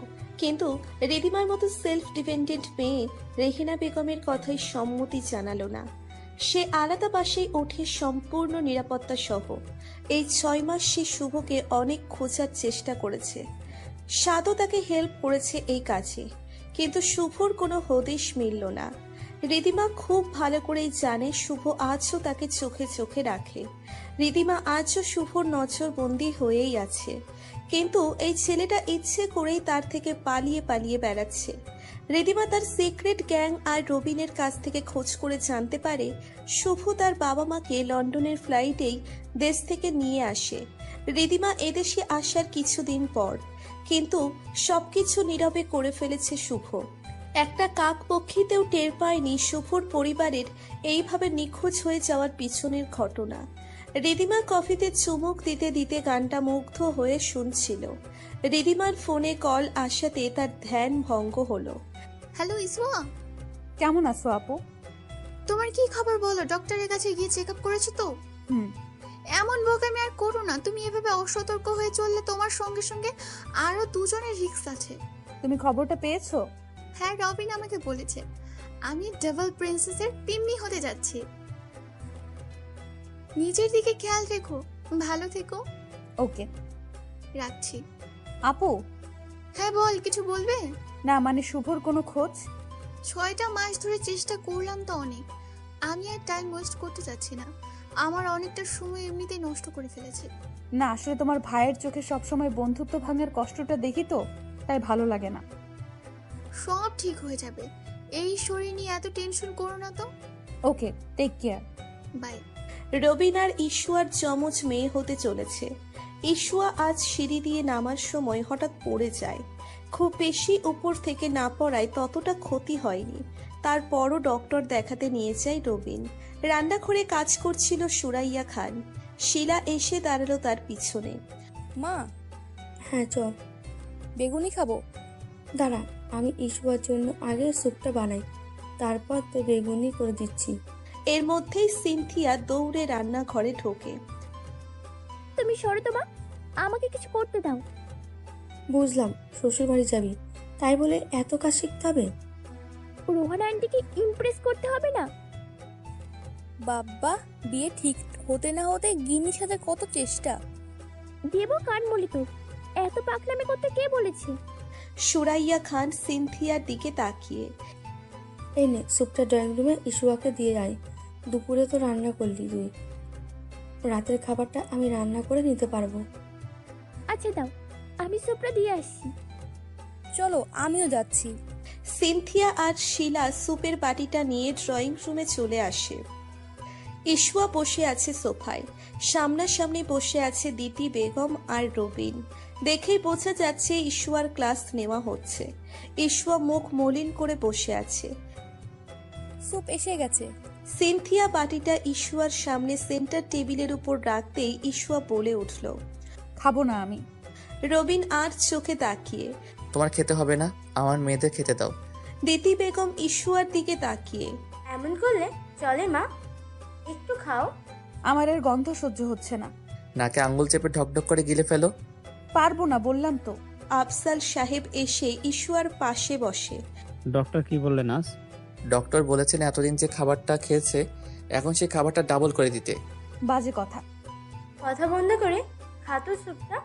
কিন্তু রিদিমার মতো সেলফ ডিপেন্ডেন্ট মেয়ে রেহিনা বেগমের কথাই সম্মতি জানালো না। সে আলাদা বাসায় ওঠে সম্পূর্ণ নিরাপত্তা সহ। এই 6 মাস সে শুভকে অনেক খোঁজার চেষ্টা করেছে। সাদও তাকে হেল্প করেছে এই কাজে, কিন্তু শুভর কোনো হদিশ মিলল না। রিদিমা খুব ভালো করেই জানে শুভ আজও তাকে চোখে চোখে রাখে। রিদিমা আজও শুভর নজরবন্দি হয়েই আছে, কিন্তু এই ছেলেটা ইচ্ছে করেই তার থেকে পালিয়ে পালিয়ে বেড়াচ্ছে। রিদিমা তার সিক্রেট গ্যাং আর রবিনের কাছ থেকে খোঁজ করে জানতে পারে শুভ তার বাবা মাকে লন্ডনের ফ্লাইটেই দেশ থেকে নিয়ে আসে রিদিমা এদেশে আসার কিছুদিন পর, কিন্তু সবকিছু নীরবে করে ফেলেছে শুভ। একটা কাকপক্ষীতেও টের পায়নি শুভর পরিবারের এইভাবে নিখোঁজ হয়ে যাওয়ার পিছনের ঘটনা। রিদিমা কফিতে চুমুক দিতে দিতে গানটা মুগ্ধ হয়ে শুনছিল। রিদিমার ফোনে কল আসাতে তার ধ্যান ভঙ্গ হলো। হ্যালো ইসওয়া, কেমন আছো আপু? তোমার কি খবর বলো? ডক্টরের কাছে গিয়ে চেক আপ করেছো তো? হুম। এমন বোকামি আর করো না। তুমি এভাবে অসতর্ক হয়ে চললে তোমার সঙ্গে সঙ্গে আরো দুজনের রিস্ক আছে। তুমি খবরটা পেয়েছো? হ্যাঁ, রবিন আমাকে বলেছে। আমি ডাবল প্রিন্সেসের পিম্মি হতে যাচ্ছি। নিজের দিকে খেয়াল রেখো, ভালো থেকো। ওকে, রাখছি। আপু। হ্যাঁ বল, কিছু বলবে? না মানে শুভর কোনো খোঁজ? 6টা মাস ধরে চেষ্টা করলাম তো অনেক। আমি আর টাইম ওয়েস্ট করতে চাচ্ছি না। আমার অনেকটা সময় এমনিতেই নষ্ট করে ফেলেছে। না আসলে তোমার ভাইয়ের চোখে সবসময় বন্ধুত্ব ভাঙার কষ্টটা দেখি তো, তাই ভালো লাগে না। সব ঠিক হয়ে যাবে। এই শরীর নিয়ে এত টেনশন করো না তো। ওকে, টেক কেয়ার। বাই। রবিন আর ঈশুয়ার যমজ মেয়ে হতে চলেছে। ঈশুয়া আজ সিঁড়ি দিয়ে নামার সময় হঠাৎ পড়ে যায়। খুব বেশি উপর থেকে না পড়ায় ততটা ক্ষতি হয়নি। তারপরও ডক্টর দেখাতে নিয়ে যায় রবিন। রান্নাঘরে কাজ করছিল সুরাইয়া খান। শিলা এসে দাঁড়ালো তার পিছনে। মা, হ্যাঁ চল। বেগুনি খাবো। দাঁড়া, আমি ইসুয়ার জন্য আগে স্যুপটা বানাই, তারপর তো বেগুনি করে দিচ্ছি। এর মধ্যেই সিনথিয়া দৌড়ে রান্নাঘরে ঢোকে। তুমি সরো তো মা, আমাকে কিছু করতে দাও। বুঝলাম শ্বশুর বাড়ি যাবি, তাই বলে এত কাজ শিখতে হবে? রোহান আন্টিকে ইমপ্রেস করতে হবে না? বাবা, বিয়ে ঠিক হতে না হতে গিন্নির সাথে কত চেষ্টা। দেব কান বলি তো, এত পাকনামি করতে কে বলেছে? সুরাইয়া খান সিনথিয়ার দিকে তাকিয়ে। এই নে স্যুপটা ড্রয়িং রুমে ইসুয়াকে দিয়ে আয়। দুপুরে তো রান্না করলি তুই, রাতের খাবারটা আমি রান্না করে নিতে পারবো। আচ্ছা দাও, আমি সুপটা দিয়ে আসছি। চলো আমিও যাচ্ছি। সিনথিয়া আর শিলা সুপের বাটিটা নিয়ে ড্রয়িং রুমে চলে আসে। ইশুয়া বসে আছে সোফায়। সামনাসামনি বসে আছে দিতি বেগম আর রবিন। দেখেই বোঝা যাচ্ছে ইশুয়ার ক্লাস নেওয়া হচ্ছে। ইশুয়া মুখ মলিন করে বসে আছে। সুপ এসে গেছে। সিনথিয়া বাটিটা ইশুয়ার সামনে সেন্টার টেবিলের উপর রাখতেই ইশুয়া বলে উঠল, খাবো না আমি। রবিন আর চোখে তাকিয়ে, তোমার খেতে হবে না, আমার মেয়েদের খেতে দাও। দিতি বেগম ইশুয়ার দিকে তাকিয়ে, এমন করলে চলে মা, একটু খাও। আমার এর গন্ধ সহ্য হচ্ছে না। নাকে আঙ্গুল চেপে ঢকঢক করে গিলে ফেলো। পারবো না বললাম তো। আফসাল সাহেব এসে ইশুয়ার পাশে বসে। ডক্টর কি বললেন আজ? ডক্টর বলেছেন এতদিন যে খাবারটা খেয়েছে এখন সেই খাবারটা ডাবল করে দিতে। বাজে কথা। কথা বন্ধ করে খাতো সুপটা।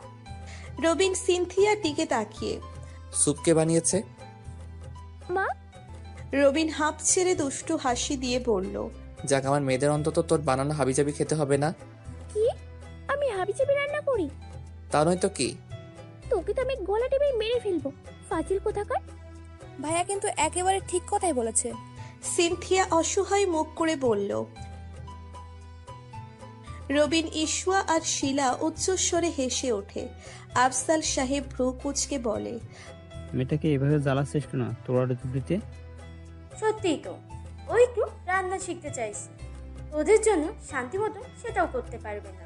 রবিন সিনথিয়ার দিকে তাকিয়ে, স্যুপ কে বানিয়েছে? মা। রবিন হাঁপ ছেড়ে দুষ্টু হাসি দিয়ে বলল, যাক, আমার মেয়েদের অন্তত তোর বানানো হাবিজাবি খেতে হবে না। কি? আমি হাবিজাবি রান্না করি? তা নয় তো কি? তোকে তো আমি গলা টিপে মেরে ফেলবো, ফাজিল কোথাকার। ভাইয়া কিন্তু একেবারে ঠিক কথাই বলেছে। সিনথিয়া অসহায় মুখ করে বলল। রবিন, ইশুয়া আর শিলা উচ্চস্বরে হেসে ওঠে। আফসাল সাহেব ভ্রু কুচকে বলে, মেয়েটাকে এভাবে জ্বালাচ্ছিস কেন তোর অর্ডার দিতে? সত্যিই তো, ওই একটু রান্না শিখতে চাইছি। তোদের জন্য শান্তি মতো সেটাও করতে পারবে না।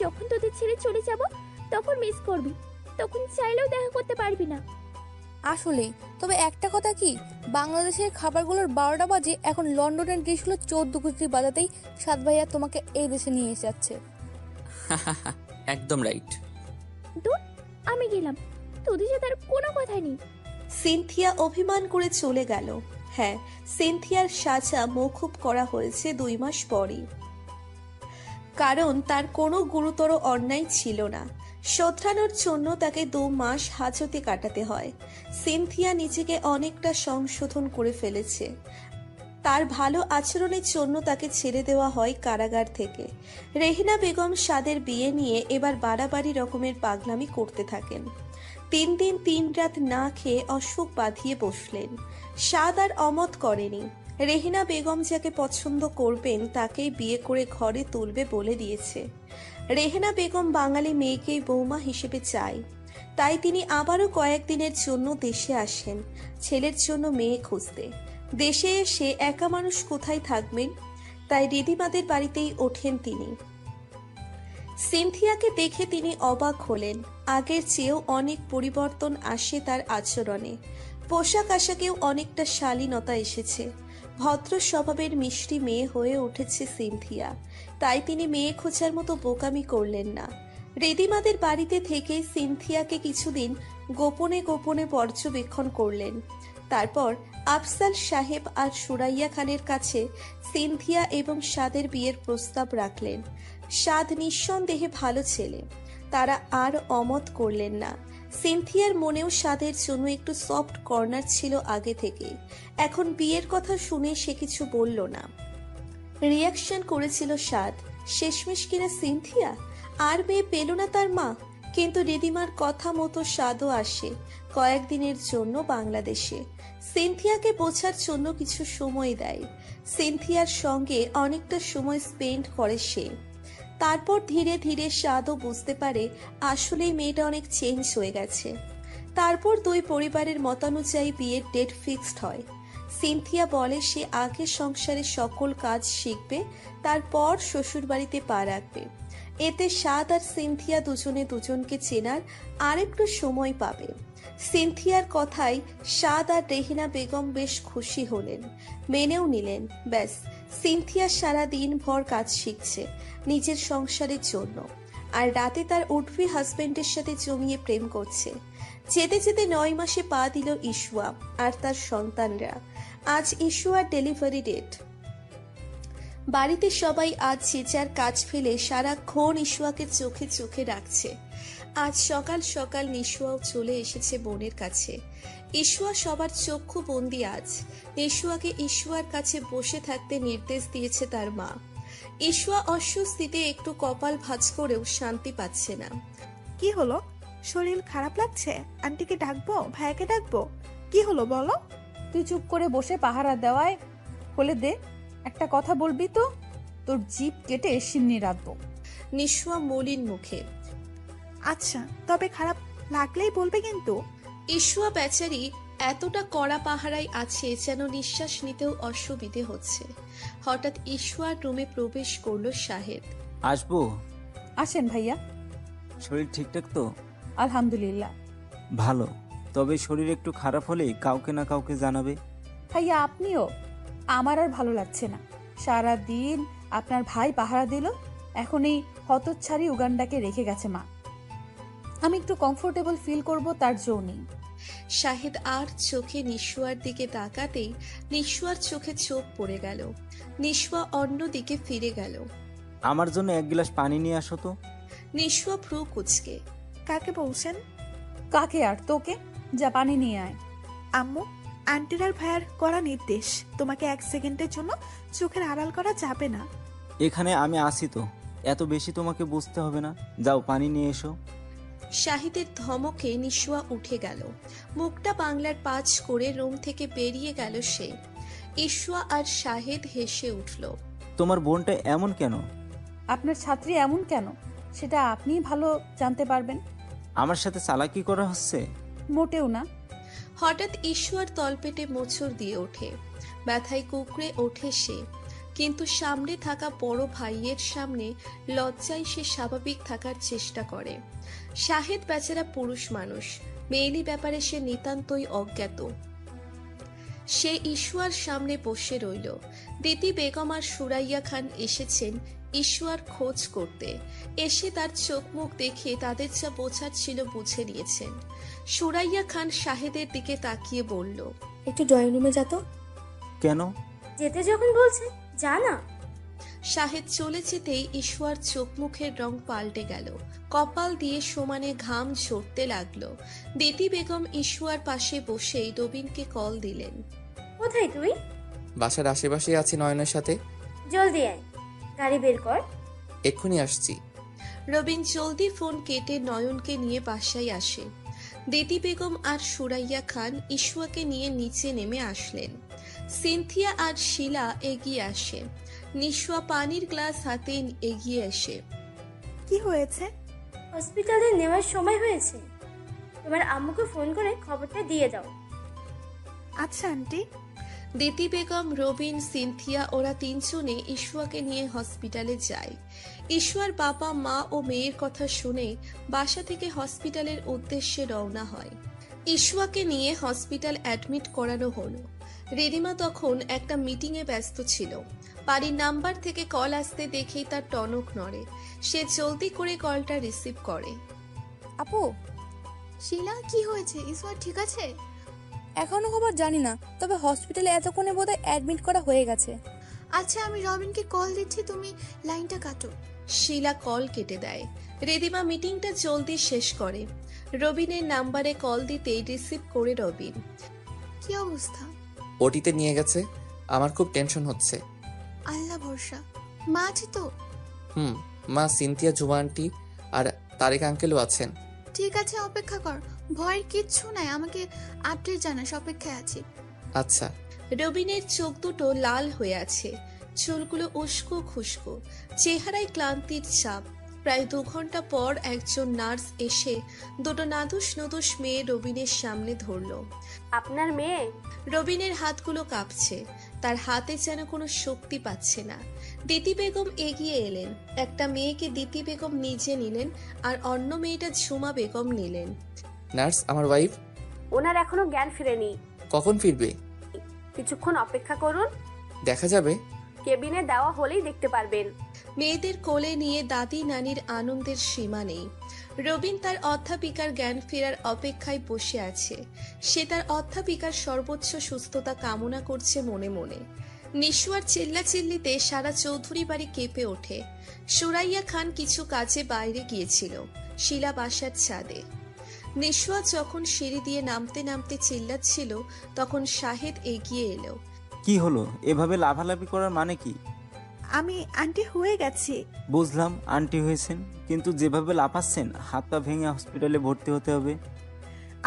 যখন তোদের ছেড়ে চলে যাব তখন মিস করবি, তখন চাইলেও দেখা করতে পারবি না। আসলে তবে একটা কথা কি, বাংলাদেশের খাবারগুলোর 12টা বাজে, এখন লন্ডনের ডিশগুলো 14 কুচি বাজাতেই সাত ভাইয়া তোমাকে এই দেশে নিয়ে এসে যাচ্ছে। একদম রাইট। দূর, আমি গেলাম, তোদের সাথে আর কোনো কথা নেই। সিনথিয়া অভিমান করে চলে গেল। হ্যাঁ, সিনথিয়ার সাজা মওকুফ করা হয়েছে 2 মাস পরই, কারণ তার কোনো গুরুতর অন্যায় ছিল না। শোধরানোর জন্য তাকে 2 মাস হাজতে কাটাতে হয়। সিনথিয়া নিজেকে অনেকটা সংশোধন করে ফেলেছে। তার ভালো আচরণের জন্য তাকে ছেড়ে দেওয়া হয় কারাগার থেকে। রেহিনা বেগম সাদের বিয়ে নিয়ে এবার বাড়াবাড়ি রকমের পাগলামি করতে থাকেন। 3 দিন 3 রাত না খেয়ে অসুখ বাঁধিয়ে বসলেন। সাদ আর অমত করেনি। রেহিনা বেগম যাকে পছন্দ করবেন তাকেই বিয়ে করে ঘরে তুলবে বলে দিয়েছে। রেহেনা বেগম বাঙালি মেয়েকেই বৌমা হিসেবে চায়, তাই তিনি আবারও কয়েকদিনের জন্য দেশে আসেন ছেলের জন্য মেয়ে খুঁজতে। দেশে এসে একা মানুষ কোথায় থাকবেন, তাই রিদিমাদের বাড়িতেই ওঠেন তিনি। সিনথিয়াকে দেখে তিনি অবাক হলেন। আগের চেয়েও অনেক পরিবর্তন আসে তার আচরণে। পোশাক আশাকেও অনেকটা শালীনতা এসেছে। ভদ্র স্বভাবের মিষ্টি মেয়ে হয়ে উঠেছে সিনথিয়া, তাই তিনি মেয়ে খোঁজার মতো বোকামি করলেন না। রেদিমাদের বাড়িতে থেকে সিনথিয়াকে কিছুদিন গোপনে গোপনে পর্যবেক্ষণ করলেন। তারপর আফসাল সাহেব আর সুরাইয়া খানের কাছে সিনথিয়া এবং সাদের বিয়ের প্রস্তাব রাখলেন। সাদ নিঃসন্দেহে ভালো ছেলে, তারা আর অমত করলেন না। সিনথিয়ার মনেও সাদের জন্য একটু সফট কর্নার ছিল আগে থেকে। এখন বিয়ের কথা শুনে সে কিছু বলল না। রিয়াকশন করেছিল সাদ, শেষমেশ কিনা সিনথিয়া আর মেয়ে পেল না তার মা। কিন্তু রিদিমার কথা মতো সাদও আসে কয়েকদিনের জন্য বাংলাদেশে। সিনথিয়াকে বোঝার জন্য কিছু সময় দেয়। সিনথিয়ার সঙ্গে অনেকটা সময় স্পেন্ড করে সে। তারপর ধীরে ধীরে সাদও বুঝতে পারে আসলেই মেয়েটা অনেক চেঞ্জ হয়ে গেছে। তারপর দুই পরিবারের মতানুযায়ী বিয়ের ডেট ফিক্সড হয়। সিনথিয়া বলে সে আগে সংসারের সকল কাজ শিখবে, তারপর শ্বশুরবাড়িতে পা রাখবে। এতে সাদ আর সিনথিয়া দুজনে দুজনকে চেনার আরেকটু সময় পাবে। সিনথিয়ার কথায় সাদ আর রেহিনা বেগম বেশ খুশি হলেন, মেনেও নিলেন। ব্যাস, সিনথিয়া সারা দিন ভর কাজ শিখছে নিজের সংসারের জন্য, আর রাতে তার উঠবি হাজবেন্ডের সাথে জমিয়ে প্রেম করছে। যেতে যেতে 9 মাসে পা দিল ইশুয়া আর তার সন্তানরা। আজ ইশুয়ার ডেলিভারি ডেট। বাড়িতে সবাই আজ যে যার কাজ ফেলে সারাক্ষণ ইশুয়াকে চোখে চোখে রাখছে। আজ সকাল সকাল নিশুয়াও চলে এসেছে বোনের কাছে। ইশুয়া সবার চক্ষু বন্দি আজ। নিশুয়াকে ইশুয়ার কাছে বসে থাকতে নির্দেশ দিয়েছে তার মা। ইশুয়া অস্বস্তিতে একটু কপাল ভাঁজ করেও শান্তি পাচ্ছে না। কি হলো? শরীর খারাপ লাগছে? আন্টিকে ডাকবো? ভাইয়াকে ডাকবো? কি হলো বলো? তুই চুপ করে বসে পাহারা দেওয়ায় হলে দে, একটা কথা বলবি তো তোর জিভ কেটে সিন্নি রাখবো। নিশুয়া মলিন মুখে। আচ্ছা, তবে খারাপ লাগলেই বলবে কিন্তু। ইশুয়া বেচারি এতটা কড়া পাহারায় আছে যেন নিঃশ্বাস নিতেও অসুবিধে হচ্ছে। হঠাৎ ইশুয়ার রুমে প্রবেশ করলো শাহেদ। আসবো? আসেন ভাইয়া। শরীর ঠিকঠাক তো? আলহামদুলিল্লাহ ভালো। তবে শরীর একটু খারাপ হলে কাউকে না কাউকে জানাবে। ভাইয়া আপনিও? আমার আর ভালো লাগছে না। সারা দিন আপনার ভাই পাহারা দিল, এখন এই হতচ্ছাড়ি উগান্ডাকে রেখে গেছে মা। আমি একটু কমফোর্টেবল ফিল করব তার জো নেই। শাহেদ আর চোখে নিশুয়ার দিকে তাকাতেই নিশুয়ার চোখে চোখ পড়ে গেল। নিশুয়া অন্য দিকে ফিরে গেল। আমার জন্য 1 গ্লাস পানি নিয়ে আসো তো। নিশুয়া ভ্রু কুচকে। কাকে বলছেন? কাকে আর তোকে? যা পানি নিয়ে আয়। আম্মু, আন্টির আর ভাইয়ার করা নির্দেশ, তোমাকে 1 সেকেন্ডের জন্য চোখের আড়াল করা যাবে না। এখানে আমি আসি তো, এত বেশি তোমাকে বুঝতে হবে না। যাও পানি নিয়ে এসো। শাহিদের ধমকে নিশুয়া উঠে গেল। মুখটা বাংলার পাঁচ করে রুম থেকে বেরিয়ে গেল সে। ইশুয়া আর শাহেদ হেসে উঠল। তোমার বোনটা এমন কেন? আপনার ছাত্রী এমন কেন সেটা আপনিই ভালো জানতে পারবেন। আমার সাথে চালাকি করা হচ্ছে? মোটেও না। হঠাৎ ইশুয়ার তলপেটে মোচড় দিয়ে ওঠে। ব্যথায় কুকড়ে ওঠে সে, কিন্তু সামনে থাকা বড় ভাইয়ের সামনে লজ্জায় সে স্বাভাবিক থাকার চেষ্টা করে। শাহেদ বেচারা পুরুষ মানুষ, মেয়েলি ব্যাপারে সে নিতান্তই অজ্ঞাত। সে ইশুয়ার সামনে বসে রইল। দিতি বেগম আর সুরাইয়া খান এসেছেন ইশুয়ার খোঁজ করতে। এসে তার চোখ মুখ দেখে তাদের যা বোঝার ছিল বুঝে নিয়েছেন। সুরাইয়া খান শাহেদের দিকে তাকিয়ে বলল, একটু ড্রয়িং রুমে যা তো। কেন? যেতে যখন বলছে যা না। শাহেদ চলে যেতেই ইশুয়ার চোখ মুখের রং পাল্টে গেল। কপাল দিয়ে সমানে ঘাম ঝরতে লাগলো। দিতি বেগম ইশুয়ার পাশে বসেই রবিনকে কল দিলেন। কোথায় তুই? বাসার আশেপাশে আছি নয়নের সাথে। জলদি আয়, গাড়ি বের কর। এক্ষুনি আসছি। রবিন জলদি ফোন কেটে নয়নকে নিয়ে বাসায় আসে। দিতি বেগম আর সুরাইয়া খান ইশুয়াকে নিয়ে নিচে নেমে আসলেন। সিনথিয়া আর শিলা এগিয়ে আসে। নিশুয়া পানির গ্লাস হাতে এগিয়ে এসে, কি হয়েছে? হসপিটালে নেওয়ার সময় হয়েছে, তোমার আম্মুকে ফোন করে খবরটা দিয়ে দাও। আচ্ছা আন্টি। দিতি বেগম, রবিন, সিনথিয়া ওরা তিনজনে ইশুয়াকে নিয়ে হসপিটালে যায়। ইশুয়ার বাবা মা ও মেয়ের কথা শুনে বাসা থেকে হসপিটালের উদ্দেশ্যে রওনা হয়। ইশুয়াকে নিয়ে হসপিটাল অ্যাডমিট করানো হলো। রিদিমা তখন একটা মিটিংয়ে ব্যস্ত ছিল। বাড়ির নাম্বার থেকে কল আসতে দেখেই তার টনক নড়ে। সে জলদি করে কলটা রিসিভ করে। আপু, শিলা, কি হয়েছে? ইসওয়া ঠিক আছে? এখনো খবর জানি না, তবে হসপিটালে এতক্ষণে বোধহয় অ্যাডমিট করা হয়ে গেছে। আচ্ছা, আমি রবিনকে কল দিচ্ছি, তুমি লাইনটা কাটো। শিলা কল কেটে দেয়। রিদিমা মিটিংটা জলদি শেষ করে। রবিনের নাম্বারে কল দিতেই রিসিভ করে রবিন। কি অবস্থা? ওটিতে নিয়ে গেছে, আমার খুব টেনশন হচ্ছে। আল্লাহ ভরসা। মা আছে তো? মা, সিনথিয়া, জুমা আন্টি আর তারেক আঙ্কেলও আছেন। ঠিক আছে, অপেক্ষা কর, ভয়ের কিচ্ছু নাই, আমাকে আপডেট জানাস, অপেক্ষায় আছি। আচ্ছা। রবিনের চোখ দুটো লাল হয়ে আছে, চুলগুলো উস্কো খুস্কো, চেহারায় ক্লান্তির ছাপ। প্রায় 2 ঘন্টা পর একজন নার্স এসে দুটো নাদুস নদুস মেয়ে রবিনের সামনে ধরলো। আপনার মেয়ে? রবিনের হাতগুলো কাঁপছে, তার হাতে যেন কোনো শক্তি পাচ্ছে না। দিতি বেগম এগিয়ে এলেন। একটা মেয়েকে দিতি বেগম নিজে নিলেন আর অন্য মেয়েটা ঝুমা বেগম নিলেন। নার্স, আমার ওয়াইফ। ওনার এখনো জ্ঞান ফিরেনি। কখন ফিরবে? কিছুক্ষণ অপেক্ষা করুন, দেখা যাবে? কেবিনে দেওয়া হলেই দেখতে পারবেন। মেয়েদের কোলে নিয়ে দাদি নানির আনন্দের সীমা নেই। রবিন তার অধ্যাপিকার জ্ঞান ফেরার অপেক্ষায় বসে আছে। সে তার অধ্যাপিকার সর্বোচ্চ সুস্থতা কামনা করছে মনে মনে। নিশুয়ার চিল্লাচিল্লিতে সারা চৌধুরী বাড়ি কেঁপে ওঠে। সুরাইয়া খান কিছু কাজে বাইরে গিয়েছিল, শিলা বাসার ছাদে। নিশুয়া যখন সিঁড়ি দিয়ে নামতে নামতে চিল্লাচ্ছিল, তখন শাহেদ এগিয়ে এলো। কি হলো? এভাবে লাফালাফি করার মানে কি? আমি আন্টি হয়ে গেছি। বুঝলাম আন্টি হয়েছেন, কিন্তু যেভাবে লাফাচ্ছেন হাত পা ভেঙে হসপিটালে ভর্তি হতে হবে।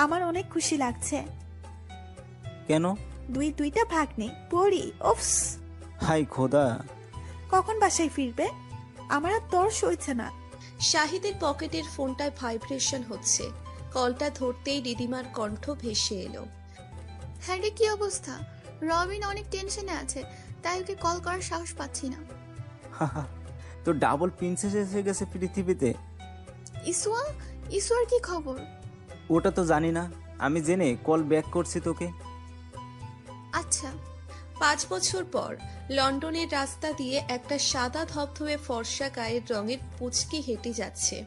আমার অনেক খুশি লাগছে। কেন? দুইটা ভাগ্নে পড়ি। ওফস, হাই খোদা। কখন বাসায় ফিরবে? আমার আর তর্স হয়েছে না। শাহিদের পকেটের ফোনটায় ভাইব্রেশন হচ্ছে। কলটা ধরতেই রিদিমার কণ্ঠ ভেসে এলো। হ্যাঁ রে, কি অবস্থা? রবিন অনেক টেনশনে আছে, তাই ওকে কল করার সাহস পাচ্ছি না। তো ডাবল প্রিন্সেস এসে গেছে পৃথিবীতে। ইসওয়ার কি খবর? ওটা তো জানি না, আমি জেনে কল ব্যাক করছি তোকে। আচ্ছা। 5 বছর পর লন্ডনের রাস্তা দিয়ে একটা সাদা ধবধবে ফর্সা গায়ের রঙের পুচকি হেঁটে যাচ্ছে।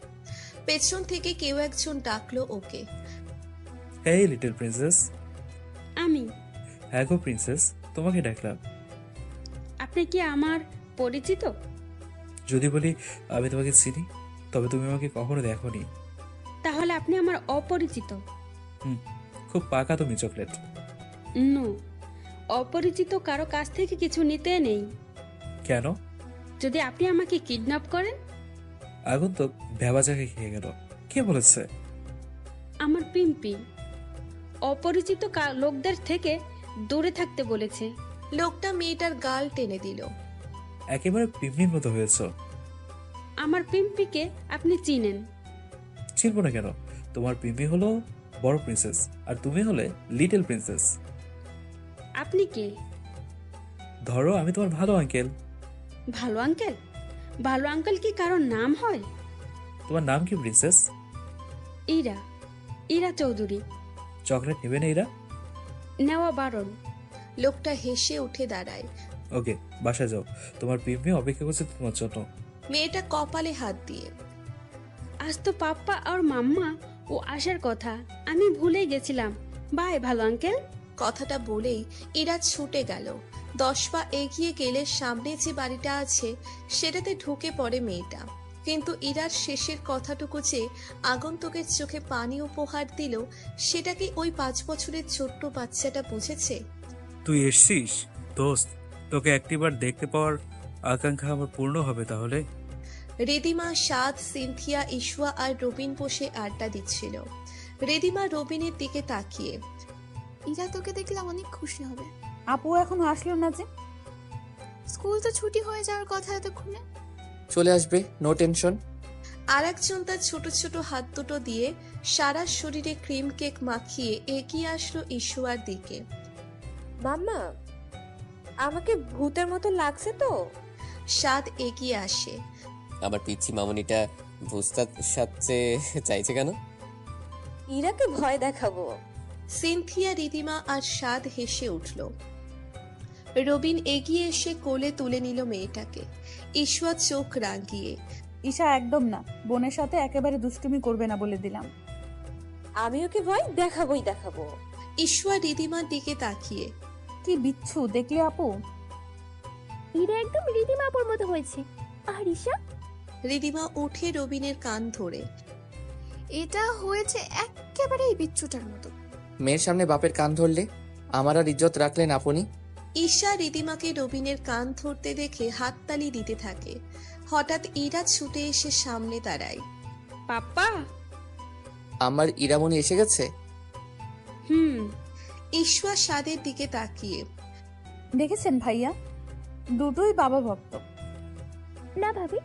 পেছন থেকে কেউ একজন ডাকলো ওকে। এই লিটল প্রিন্সেস। আমি? হ্যাঁ গো প্রিন্সেস, তোমাকে ডাকলাম। আপনি কি আমার পরিচিত? যদি বলি আমি তোমাকে চিনি, তবে তুমি আমাকে কখনো দেখোনি। তাহলে আপনি আমার অপরিচিত? খুব পাকা তুমি চকলেট। নো, অপরিচিত কারো কাছ থেকে কিছু নিতে নেই। কেন? যদি আপনি আমাকে কিডন্যাপ করেন? আগুন তো ভেবাজাকে খেয়ে গেল। কে বলেছে? আমার পিম্পি অপরিচিত লোকদের থেকে দূরে থাকতে বলেছে। লোকটা মেয়েটার গাল টেনে দিল। একেবারে পিম্পির মতো হয়েছ। আমার পিম্পিকে আপনি চিনেন? চিনবো না কেন? তোমার পিম্পি হলো বড় প্রিন্সেস আর তুমি হলে লিটল প্রিন্সেস। আপনি কে? ধরো আমি তোমার ভালো আঙ্কেল। ভালো আঙ্কেল? ভালো আঙ্কেল কি কারোর নাম হয়? তোমার নাম কি প্রিন্সেস? ইরা। ইরা চৌধুরী। চকলেট নেবে না ইরা? নেওয়া বারণ। লোকটা হেসে উঠে দাঁড়ায়। ওকে, বাসায় যাও, তোমার পিম্পি অপেক্ষা করছে তোমার জন্য। মেয়েটা কপালে হাত দিয়ে। আজ তো পাপ্পা আর মাম্মা ও আসার কথা, আমি ভুলে গেছিলাম। বাই ভালো আঙ্কেল। কথাটা বলেই ইরা ছুটে গেল। 10 পা এগিয়ে গেলে সামনে যে বাড়িটা আছে সেটাতে ঢুকে পড়ে মেয়েটা। কিন্তু ইরার শেষের কথাটুকু যে আগন্তুকের চোখে পানি উপহার দিল, সেটা কি ওই 5 বছরের ছোট্ট বাচ্চাটা বুঝেছে? তুই এসছিস দোস্ত, তোকে একটিবার দেখতে পাওয়ার আকাঙ্ক্ষা আমার পূর্ণ হবে তাহলে। রিদিমা, সাদ, সিনথিয়া, ইশুয়া আর রবিন বসে আড্ডা দিচ্ছিল। রিদিমা রবিনের দিকে তাকিয়ে, ইরা তোকে দেখলে অনেক খুশি হবে। আপু এখনো আসলো না যে? স্কুল তো ছুটি হয়ে যাওয়ার কথা এতক্ষণে। চলে আসবে, নো টেনশন। আর একজন তার ছোট ছোট হাত দুটো দিয়ে সারা শরীরে ক্রিম কেক মাখিয়ে এগিয়ে আসলো ইশুয়ার দিকে। মাম্মা, আমাকে ভূতের মতো লাগছে তো? সাদ এগিয়ে আসে। আবার পিচ্ছি মামুনিটা ভুস্তার সাথে চাইছে কেন? ইরাকে ভয় দেখাবো। সিনথিয়া, রিদিমা আর সাদ হেসে উঠল। রবিন এগিয়ে এসে কোলে তুলে নিল মেয়েটাকে। ঈশা চোখ রাঙিয়ে, ঈশা একদম না, বোনের সাথে একেবারে দুষ্টুমি করবে না বলে দিলাম। আমি ওকে ভয় দেখাবোই দেখাবো। ঈশা রিদিমার দিকে তাকিয়ে, কি বিচ্ছু দেখলে আপু? এরা একদম রিদিমাপুর মতো হয়েছে। আর ঈশা? রিদিমা উঠে রবিনের কান ধরে, এটা হয়েছে একেবারেই বিচ্ছুটার মতো। মেয়ের সামনে বাপের কান ধরলে আমার আর ইজ্জত রাখলেন আপনি? ঈশা রিদিমাকে রবিনের কান ধরতে দেখে হাততালি দিতে থাকে। হঠাৎ ইরা ছুটে এসে সামনে দাঁড়ায়। পাপ্পা। আমার ইরামণি এসে গেছে। ঈশা সাদের দিকে তাকিয়ে, দেখেছেন ভাইয়া, দুটোই বাবা ভক্ত। না ভাবি,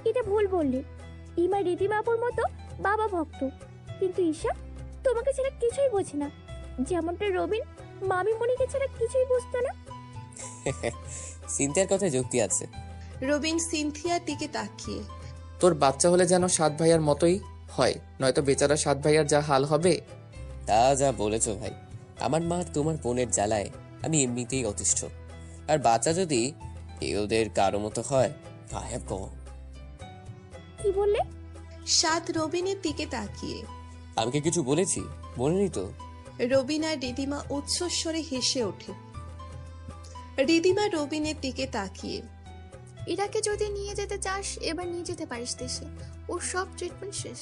এটা ভুল বললে। ইমা রিদিমাপুর মতো বাবা ভক্ত, কিন্তু ঈশা তোমাকে ছাড়া কিছুই বোঝে না, যেমনটা রবিন মামিমণিকে ছাড়া কিছুই বুঝতো না। সিনথিয়ার কথায় যুক্তি আছে। রবিন সিনথিয়ার দিকে তাকিয়ে, তোর বাচ্চা হলে যেন সাত ভাইয়ার মতোই হয়, নয়তো বেচারা সাত ভাইয়ার যা হাল হবে। তা যা বলেছ ভাই, আমার মা তোমার বোনের জ্বালায় আমি এমনিতেই অতিষ্ঠ, আর বাচ্চা যদি ওদের কারো মতো হয়, আই হ্যাভ গো। কি বললে? সাদ রবিনের দিকে তাকিয়ে, আমি কি কিছু বলেছি? বলিনি তো। রবিন আর রিদিমা উচ্চস্বরে হেসে ওঠে। রিদিমা রবিনের দিকে তাকিয়ে, ইরাকে যদি নিয়ে যেতে চাস এবার নিয়ে যেতে পারিস দেশে, ওর সব ট্রিটমেন্ট শেষ।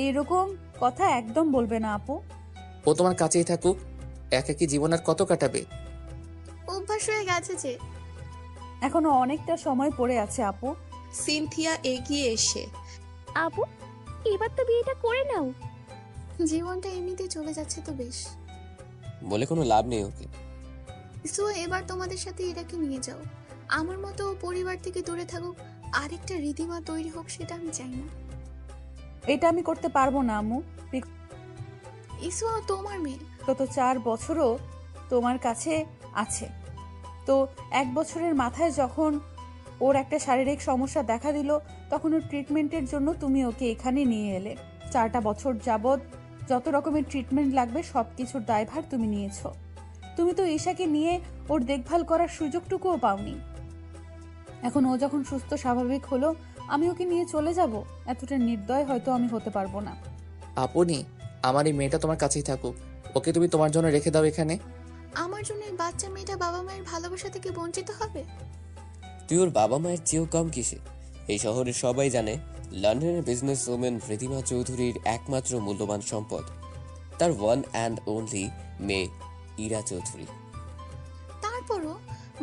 এইরকম কথা একদম বলবে না আপু। ও তোমার কাছেই থাকুক, একাকী জীবন আর কত কাটাবে? অভ্যাস হয়ে গেছে যে। এখনো অনেকটা সময় পড়ে আছে আপু। সিনথিয়া এগিয়ে এসে, আপু এবার তো বিয়েটা করে নাও। জীবনটা এমনিতেই চলে যাচ্ছে তো বেশ। বলে কোনো লাভ নেই ওকে। সো এবার তোমাদের সাথে ইরাকে নিয়ে যাও। আমার মতো পরিবার থেকে দূরে থাকুক, আরেকটা রিদিমা তৈরি হোক, সেটা আমি চাই না। এটা আমি করতে পারবো না আম্মু। ইসু তোমার মেয়ে, গত 4 বছরও তোমার কাছে আছে, তো 1 বছরের মাথায় যখন ওর একটা শারীরিক সমস্যা দেখা দিল, তখন ওর ট্রিটমেন্টের জন্য তুমি ওকে এখানে নিয়ে এলে। 4টা বছর যাবৎ যত রকমের ট্রিটমেন্ট লাগবে সব কিছুর দায়ভার তুমি নিয়েছো। তুমি তো ঈশাকে নিয়ে ওর দেখভাল করার সুযোগটুকুও পাওনি। এখন ও যখন সুস্থ স্বাভাবিক হলো, আমি ওকে নিয়ে চলে যাব? এতটা নির্দয় হয়তো আমি হতে পারবো না। আপনি, আমার এই মেয়েটা তোমার কাছেই থাকুক, ওকে তুমি তোমার জন্য রেখে দাও এখানে। আমার জন্য এই বাচ্চা মেয়েটা বাবা মায়ের ভালোবাসা থেকে বঞ্চিত হবে? তুই ওর বাবা মায়ের চেয়েও কম কিসে? এই শহরের সবাই জানে লন্ডনের বিজনেস ওম্যান রিদিমা চৌধুরীর একমাত্র মূল্যবান সম্পদ তার ওয়ান অ্যান্ড অনলি মেয়ে ইরা চৌধুরী। তারপরও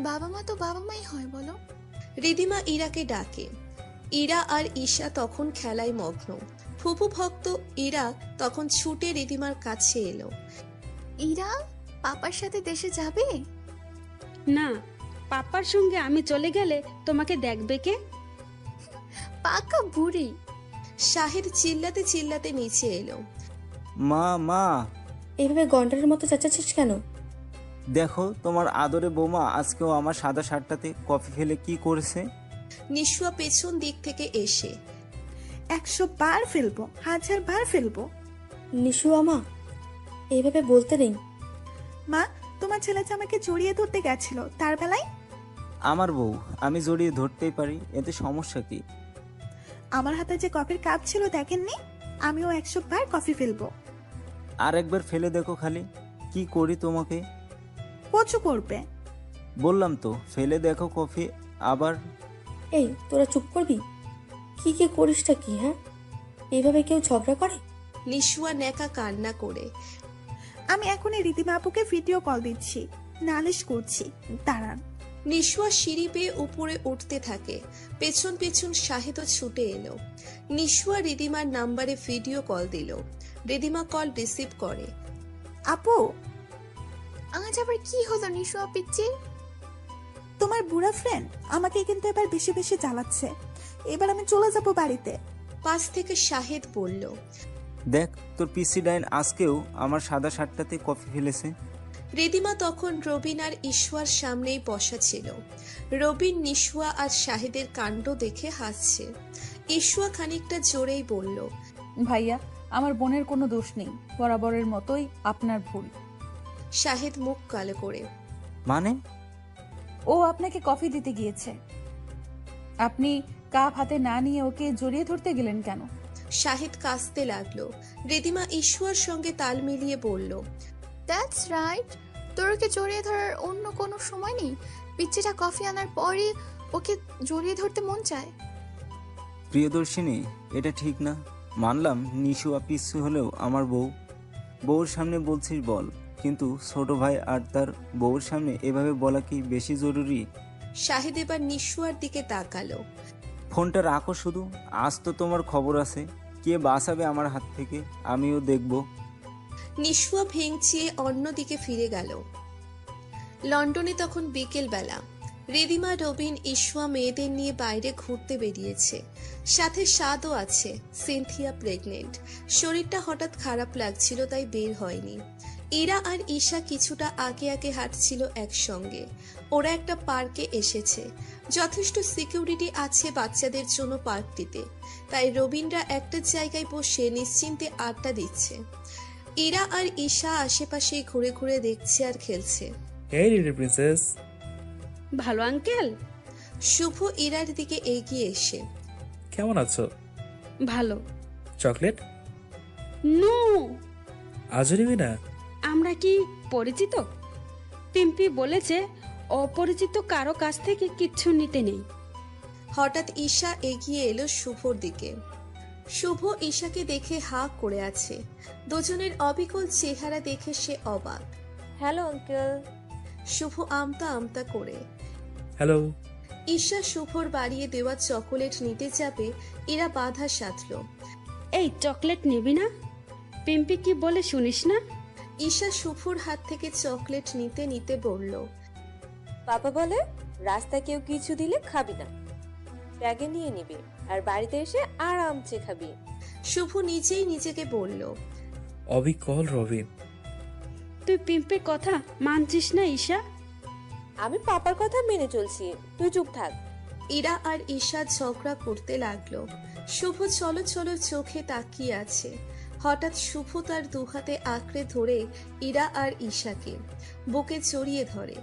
বাবা মা তো বাবা মাই হয় বলো। রিদিমা ইরাকে ডাকে। ইরা আর ঈশা তখন খেলায় মগ্ন। ফুপু ভক্ত ইরা তখন ছুটে রিদিমার কাছে এলো। ইরা পাপার সাথে দেশে যাবে? না, পাপার সঙ্গে আমি চলে গেলে তোমাকে দেখবে কে? পাকা বুড়ি। শাহিদ চিল্লাতে চিল্লাতে নিচে এলো। মা মা, এইভাবে গন্ডারের মতো চেঁচাচ্ছিস কেন? দেখো তোমার আদরে বৌমা আজকেও আমার সাদা শার্টটাতে কফি ফেলে কি করেছে। নিশুয়া পেছন দিক থেকে এসে, 100 বার ফেলবো, 1000 বার ফেলবো। নিশুয়া মা, এইভাবে বলতে নেই। মা, তোমার ছেলে যে আমাকে জড়িয়ে ধরতে গেছিল, তার বেলায় আমার বউ, আমি জড়িয়ে ধরতেই পারি, এতে সমস্যা কি? আমার হাতে যে কফির কাপ ছিল দেখেননি? আমিও 100 বার কফি ফেলবো। আর একবার ফেলে দেখো খালি, কি করি তোমাকে? কচু করবে। বললাম তো ফেলে দেখো কফি। আবার এই তোরা চুপ করবি? কি কি করিসটা কি? হ্যাঁ, এইভাবে কেউ ঝগড়া করে? নিশুয়া নেকা কান্না করে, আমি এখনই রিদিমা আপুকে ভিডিও কল দিচ্ছি, নালিশ করছি, দাঁড়ান। নিশুয়া সিঁড়ি বেয়ে উপরে উঠতে থাকে। পেছন পেছন শাহিদও ছুটে এলো। নিশুয়া রিদিমার নাম্বারে ভিডিও কল দিল। রিদিমা কল রিসিভ করে। আপু, আজ আবার কি হলো নিশু পিচ্ছি? তোমার বুড়া ফ্রেন্ড আমাকে কিন্তু এবার বেশি বেশি জ্বালাচ্ছে। এবার আমি চলে যাব বাড়িতে। পাশ থেকে শাহিদ বলল, দেখ তোর পিসি ডাইন আজকেও আমার সাদা শার্টটাতে কফি ফেলেছে। রিদিমা তখন রবিন আর ঈশার সামনেই বসা ছিল। রবিন নিশুয়া আর শাহিদের কাণ্ড দেখে হাসছে। ঈশা খানিকটা জোরেই বলল, ভাইয়া আমার বোনের কোনো দোষ নেই, বরাবরের মতোই আপনার ভুল। শাহিদ মুখ কালো করে। মানে? ও আপনাকে কফি দিতে গিয়েছে, আপনি কাপ হাতে না নিয়ে ওকে জড়িয়ে ধরতে গেলেন কেন? শাহিদ কাঁদতে লাগলো। রিদিমা ঈশ্বর সঙ্গে তাল মিলিয়ে বলল, দ্যাটস রাইট, তোর ওকে জড়িয়ে ধরার অন্য কোনো সময় নেই। পিচ্চিটা কফি আনার পরই ওকে জড়িয়ে ধরতে মন চায়। প্রিয়দর্শিনী, এটা ঠিক না। মানলাম নিশু পিচ্ছু হলেও আমার বউর সামনে বলছিস বল, কিন্তু ছোট ভাই আর তার বউর সামনে এভাবে বলা কি বেশি জরুরি? শাহিদ এবার নিশুয়ার দিকে তাকালো। ফোনটা রাখো শুধু, আজ তো তোমার খবর আছে। কে বাঁচাবে আমার হাত থেকে আমিও দেখব। নিশুয়া ভেঙচিয়ে অন্যদিকে ফিরে গেল। লন্ডনে তখন বিকেল বেলা। রিদিমা, রবিন, ইশুয়া মেয়েদের নিয়ে বাইরে ঘুরতে বেরিয়েছে। সাথে স্বাদও আছে। সিনথিয়া প্রেগনেন্ট, শরীরটা হঠাৎ খারাপ লাগছিল, তাই বের হয়নি। ইরা আর ঈশা কিছুটা আগে আগে হাঁটছিল একসঙ্গে। ওরা একটা পার্কে এসেছে। যথেষ্ট সিকিউরিটি আছে বাচ্চাদের জন্য পার্কটিতে, তাই রবিনরা একটা জায়গায় বসে নিশ্চিন্তে আড্ডা দিচ্ছে। ইরা আর ঈশা আশেপাশে ঘুরে ঘুরে দেখছে আর খেলছে। এই লিটল প্রিন্সেস। ভালো আঙ্কেল। শুভ ইরার দিকে এগিয়ে এসে, কেমন আছো? ভালো। চকলেট? নো। আজও নিবি না? আমরা কি পরিচিত? পিম্পি বলেছে অপরিচিত কারো কাছ থেকে কিচ্ছু নিতে নেই। হঠাৎ ঈশা এগিয়ে এলো শুভর দিকে। শুভ ঈশাকে দেখে হা করে আছে। দুজনের অবিকল চেহারা দেখে সে অবাক। Hello uncle. শুভ আমতা আমতা করে। হ্যালো। ঈশা শুভর বাড়িয়ে দেওয়া চকোলেট নিতে যাবে, এরা বাধা সাধল। এই চকলেট নিবি না? পিম্পি কি বলে শুনিস না? ঈশা শুভর হাত থেকে চকলেট নিতে নিতে বলল, পাপা বলে রাস্তায় কেউ কিছু দিলে খাবি না, ব্যাগে নিয়ে নিবি আর বাড়িতে এসে আরামসে খাবি। শুভ নিজেই নিজেকে বলল, অবিকল রবিন। তুই পিম্পির কথা মানছিস না ঈশা? আমি পাপার কথা মেনে চলছি, তুই চুপ থাক। ইরা আর ঈশা ঝগড়া করতে লাগলো। শুভ চলো চলো চোখে তাকিয়ে আছে। হঠাৎ শুভ তার দুহাতে আঁকড়ে ধরে ইরা আর ঈশাকে বুকে জড়িয়ে ধরে।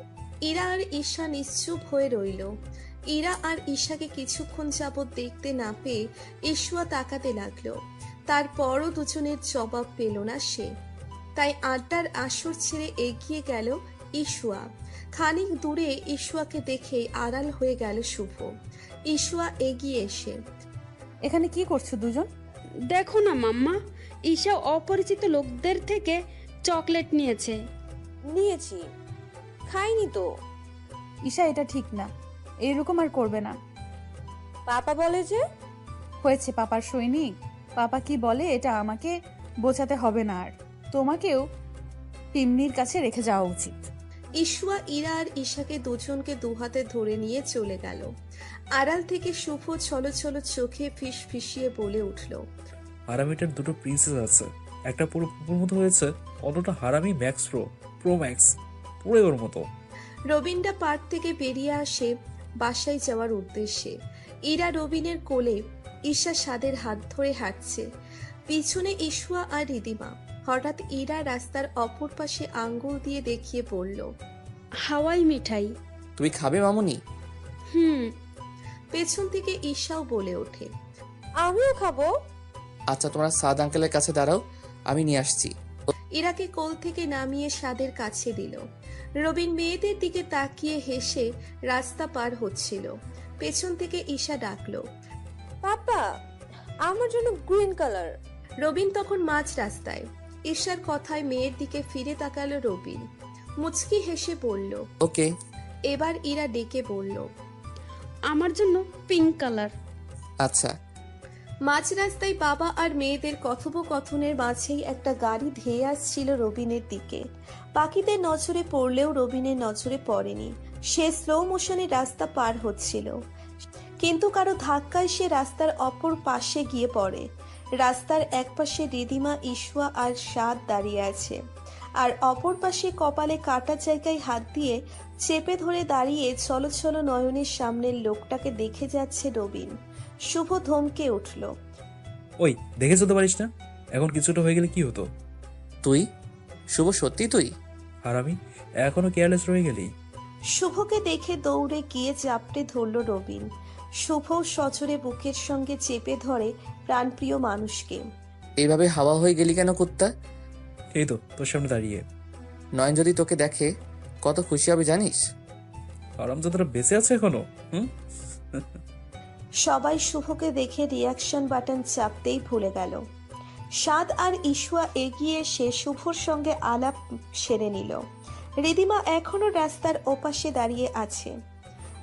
ইরা আর ঈশা নিশ্চুপ হয়ে রইল। ইরা আর ঈশাকে কিছুক্ষণ যাবৎ দেখতে না পেয়ে ঈশুয়া তাকাতে লাগলো। তারপরও দুজনের জবাব পেল না সে, তাই আড্ডার আসর ছেড়ে এগিয়ে গেল ঈশুয়া। খানিক দূরে ঈশুয়াকে দেখে আড়াল হয়ে গেল শুভ। ঈশুয়া এগিয়ে এসে, এখানে কি করছো দুজন? দেখো না মাম্মা, ঈশা অপরিচিত লোকদের থেকে চকলেট নিয়েছে। নিয়েছি, খাইনি তো। ঈশা, এটা ঠিক না, এরকম আর করবে না। পাপা বলে যে। হয়েছে পাপার সৈনিক, পাপা কি বলে এটা আমাকে বোঝাতে হবে না, আর তোমাকেও পিমনির কাছে রেখে যাওয়া উচিত। ঈশুয়া ইরা আর ঈশাকে দুজনকে দুহাতে ধরে নিয়ে চলে গেল। আড়াল থেকে শুভ ছলো ছলো চোখে ফিস ফিসিয়ে বলে উঠল, হারামিটার দুটো প্রিন্সেস আছে, একটা পুরো পুরোর মতো হয়েছে, অন্যটা হারামি ম্যাক্স প্রো ম্যাক্স, পুরো ওর মতো। রবিনরা পার্ক থেকে বেরিয়ে আসে বাসায় যাওয়ার উদ্দেশ্যে। ইরা রবিনের কোলে, ঈশা সাদের হাত ধরে হাঁটছে। পিছনে ঈশুয়া আর রিদিমা। হঠাৎ ইরা রাস্তার অপর পাশে আঙ্গুল দিয়ে দেখিয়ে পড়ল, হাওয়াই মিঠাই। তুমি খাবে মামুনি? পেছন থেকে ঈশাও বলে ওঠে, আমিও খাবো। আচ্ছা, তোমরা সাদ আঙ্কেলের কাছে দাঁড়াও, আমি নিয়ে আসছি। ইরাকে কোল থেকে নামিয়ে সাদের কাছে দিল। রবিন মেয়েদের দিকে তাকিয়ে হেসে রাস্তা পার হচ্ছিল। পেছন থেকে ঈশা ডাকলো, পাপা আমার জন্য গ্রিন কালার। রবিন তখন মাঝ রাস্তায়। ঈশার কথায় মেয়ের দিকে ফিরে তাকালো রবিন। মুচকি হেসে বলল, ওকে। এবার ইরা ডেকে বলল, আমার জন্য পিঙ্ক কালার। আচ্ছা। মাঝ রাস্তায় বাবা আর মেয়েদের কথোপকথনের মাঝেই একটা গাড়ি ধেয়ে আসছিল রবিনের দিকে। বাকিদের নজরে পড়লেও রবিনের নজরে পড়েনি। সে স্লো মোশনে রাস্তা পার হচ্ছিল, কিন্তু কারো ধাক্কায় সে রাস্তার অপর পাশে গিয়ে পড়ে। রাস্তার এক পাশে রিদিমা, ঈশুয়া আর সাদ দাঁড়িয়ে আছে, আর অপর পাশে কপালে কাটা জায়গায় হাত দিয়ে চেপে ধরে দাঁড়িয়ে ছলো ছলো নয়নের সামনের লোকটাকে দেখে যাচ্ছে রবিন। শুভ ধমকে উঠল, ওই দেখে চলতে পারিস না? এখন কিছুটা হয়ে গেলে কি হতো? তুই শুভ, সত্যি তুই? আর আমি এখনো কেয়ারলেস রয়ে গেলি? শুভকে দেখে দৌড়ে গিয়ে জাপটে ধরল রবিন। শুভ সজোরে বুকের সঙ্গে চেপে ধরে প্রাণপ্রিয় মানুষকে। এইভাবে হাওয়া হয়ে গেলি কেন কুত্তা? এই তো তোর সামনে দাঁড়িয়ে। নয়ন যদি তোকে দেখে কত খুশি হবে জানিস? আরামজাদারা বেঁচে আছে এখনো? সবাই শুভকে দেখে রিয়াকশন বাটন চাপতেই ভুলে গেল। সাদ আর ইশুয়া এগিয়ে এসে শুভর সঙ্গে আলাপ সেরে নিল। রিদিমা এখনো রাস্তার ওপাশে দাঁড়িয়ে আছে।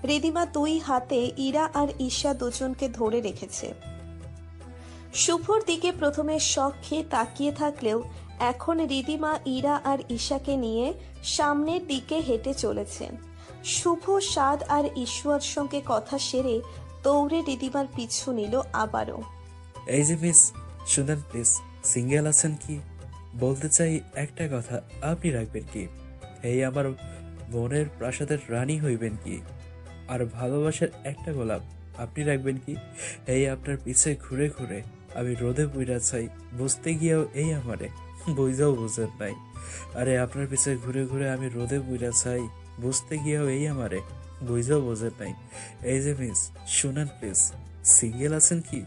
রিদিমা দুই হাতে ইরা আর ঈশা দুজনকে ধরে রেখেছে। শুভর দিকে প্রথমে শখ খেয়ে তাকিয়ে থাকলেও এখন রিদিমা ইরা আর ঈশাকে নিয়ে সামনের দিকে হেঁটে চলেছে। শুভ, সাদ আর ঈশুয়ার সঙ্গে কথা সেরে দৌড়ে রিদিমার পিছু নিল আবারও। এই যে মিস, শুনেন প্লিজ, সিঙ্গেল আছেন কি? বলতে চাই একটা কথা, আপনি রাখবেন কি? এই আমার বোনের প্রাসাদের রানী হইবেন কি? আর ভালোবাসার একটা গোলাপ আপনি রাখবেন কি? এই আপনার পিছে ঘুরে ঘুরে আমি রোদে বুইরা চাই, বুঝতে গিয়েও এই আমারে বুঝাও বুঝেন নাই। আরে আপনার পিছে ঘুরে ঘুরে আমি রোদে বুইরা চাই, বুঝতে গিয়েও এই আমারে বুঝাও বোঝেন নাই। এই যে মিস, শুনেন প্লিজ, সিঙ্গেল আছেন কি?